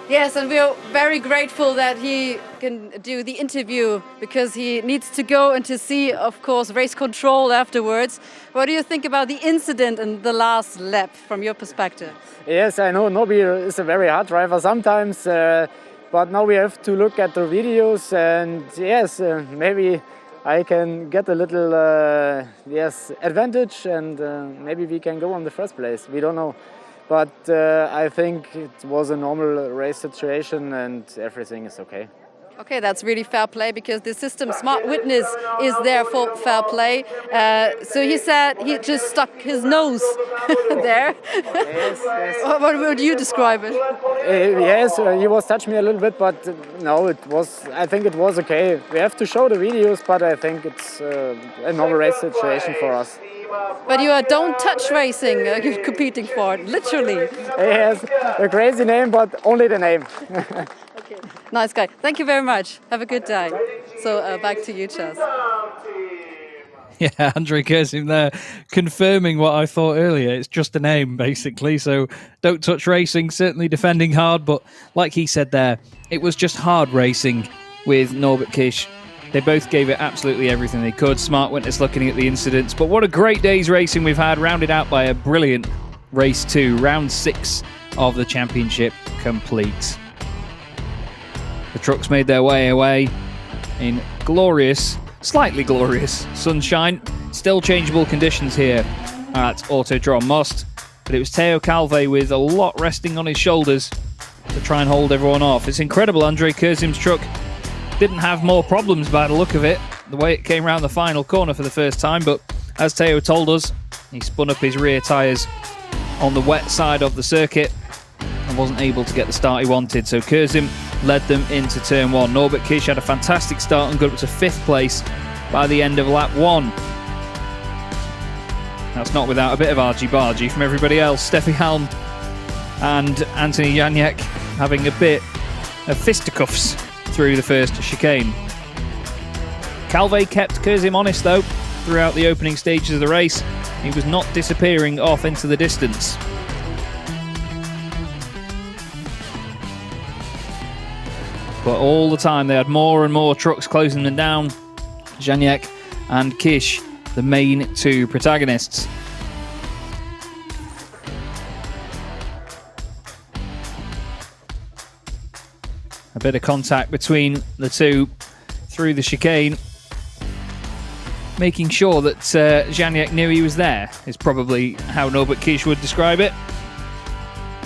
A: Yes, and we're very grateful that he can do the interview because he needs to go and to see, of course, race control afterwards. What do you think about the incident in the last lap from your perspective?
I: Yes, I know Nobby is a very hard driver sometimes, but now we have to look at the videos and yes, maybe I can get a little advantage and maybe we can go on the first place. We don't know. But I think it was a normal race situation and everything is okay.
A: Okay, that's really fair play because the system Smart Witness is there for fair play. So he said he just stuck his nose there.
I: Yes, yes.
A: What would you describe it?
I: Yes, he was touching me a little bit, but no, I think it was okay. We have to show the videos, but I think it's a normal race situation for us.
A: But you are Don't Touch Racing competing for it, literally.
I: Yes, a crazy name, but only the name.
A: Okay. Nice guy. Thank you very much. Have a good day. So back to you, Chaz.
D: Yeah, Andrej Kurzim there, confirming what I thought earlier. It's just a name, basically. So Don't Touch Racing, certainly defending hard. But like he said there, it was just hard racing with Norbert Kish. They both gave it absolutely everything they could. Smart Witness looking at the incidents. But what a great day's racing we've had, rounded out by a brilliant race 2, round 6 of the championship complete. The trucks made their way away in glorious, slightly glorious sunshine. Still changeable conditions here at Autodrome Most. But it was Teo Calvé with a lot resting on his shoulders to try and hold everyone off. It's incredible, Andrej Kurzim's truck didn't have more problems by the look of it, the way it came around the final corner for the first time, but as Teo told us, he spun up his rear tyres on the wet side of the circuit and wasn't able to get the start he wanted, so Kurzim led them into turn 1. Norbert Kish had a fantastic start and got up to 5th place by the end of lap 1. That's not without a bit of argy-bargy from everybody else. Steffi Halm and Anthony Janiak having a bit of fisticuffs through the first chicane. Calvé kept Kurzim honest though throughout the opening stages of the race. He was not disappearing off into the distance. But all the time they had more and more trucks closing them down. Janiak and Kish, the main 2 protagonists. A bit of contact between the two through the chicane. Making sure that Janiak knew he was there is probably how Norbert Kish would describe it.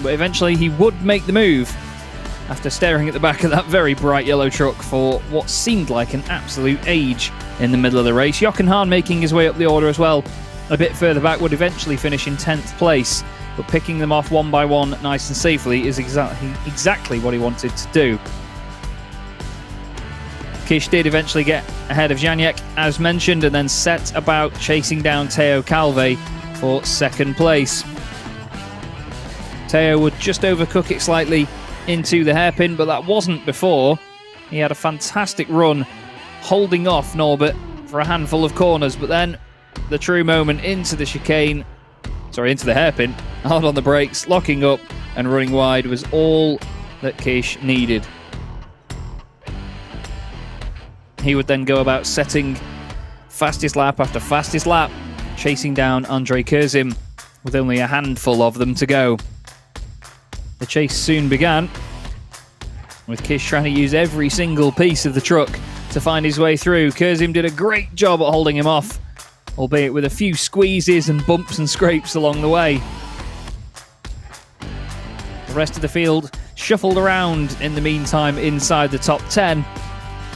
D: But eventually he would make the move after staring at the back of that very bright yellow truck for what seemed like an absolute age in the middle of the race. Jochen Hahn making his way up the order as well. A bit further back, would eventually finish in 10th place. But picking them off one by one nice and safely is exactly what he wanted to do. Kish did eventually get ahead of Janiak, as mentioned, and then set about chasing down Teo Calvé for second place. Teo would just overcook it slightly into the hairpin, but that wasn't before. He had a fantastic run, holding off Norbert for a handful of corners, but then the true moment into the chicane, into the hairpin, hard on the brakes, locking up and running wide was all that Kish needed. He would then go about setting fastest lap after fastest lap, chasing down Andrei Kurzim with only a handful of them to go. The chase soon began, with Kish trying to use every single piece of the truck to find his way through. Kurzim did a great job at holding him off, albeit with a few squeezes and bumps and scrapes along the way. The rest of the field shuffled around in the meantime inside the top 10,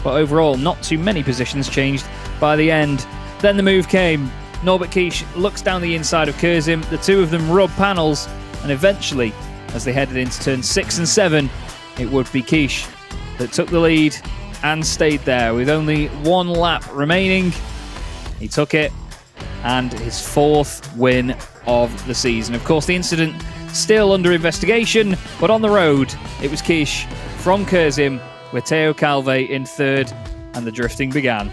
D: but overall not too many positions changed by the end. Then the move came. Norbert Kish looks down the inside of Kurzim, the two of them rub panels, and eventually, as they headed into turn 6 and 7, it would be Kish that took the lead and stayed there with only one lap remaining. He took it, and his fourth win of the season. Of course, the incident still under investigation, but on the road, it was Kish from Kurzim with Teo Calvé in third, and the drifting began.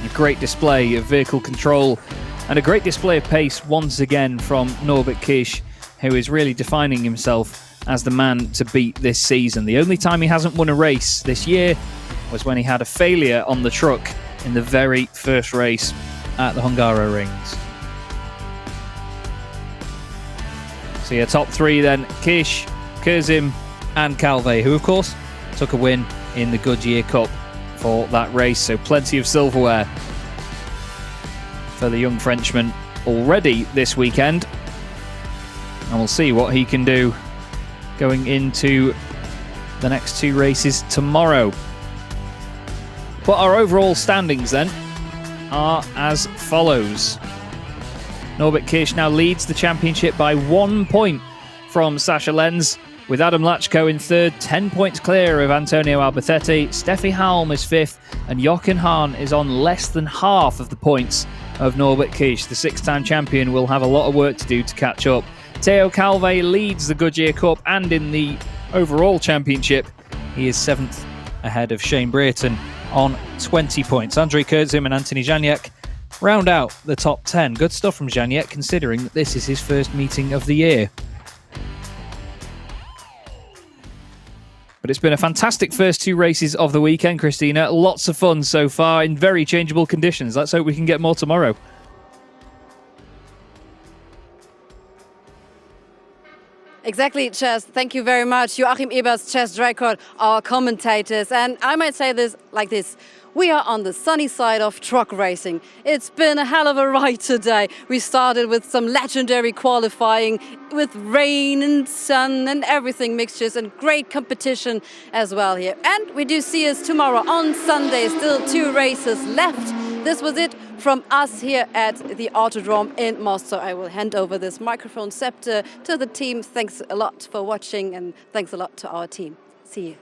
D: A great display of vehicle control and a great display of pace once again from Norbert Kish, who is really defining himself as the man to beat this season. The only time he hasn't won a race this year was when he had a failure on the truck in the very first race at the Hungaro Rings. So yeah, top three then, Kish, Kurzim and Calvé, who of course took a win in the Goodyear Cup for that race. So plenty of silverware for the young Frenchman already this weekend. And we'll see what he can do going into the next two races tomorrow. But our overall standings then are as follows. Norbert Kish now leads the championship by 1 point from Sascha Lenz, with Adam Lachko in third, 10 points clear of Antonio Albacete. Steffi Halm is fifth, and Jochen Hahn is on less than half of the points of Norbert Kish. The six-time champion will have a lot of work to do to catch up. Teo Calvé leads the Goodyear Cup, and in the overall championship, he is seventh ahead of Shane Brereton on 20 points. Andrei Kurzim and Anthony Janiak round out the top 10. Good stuff from Janiak, considering that this is his first meeting of the year. But it's been a fantastic first two races of the weekend, Christina. Lots of fun so far in very changeable conditions. Let's hope we can get more tomorrow.
A: Exactly, Chess. Thank you very much. Joachim Eberts, Chess Dreikort, our commentators. And I might say this like this. We are on the sunny side of truck racing. It's been a hell of a ride today. We started with some legendary qualifying with rain and sun and everything mixtures and great competition as well here. And we do see us tomorrow on Sunday. Still two races left. This was it from us here at the Autodrome in Most. So I will hand over this microphone scepter to the team. Thanks a lot for watching and thanks a lot to our team. See you.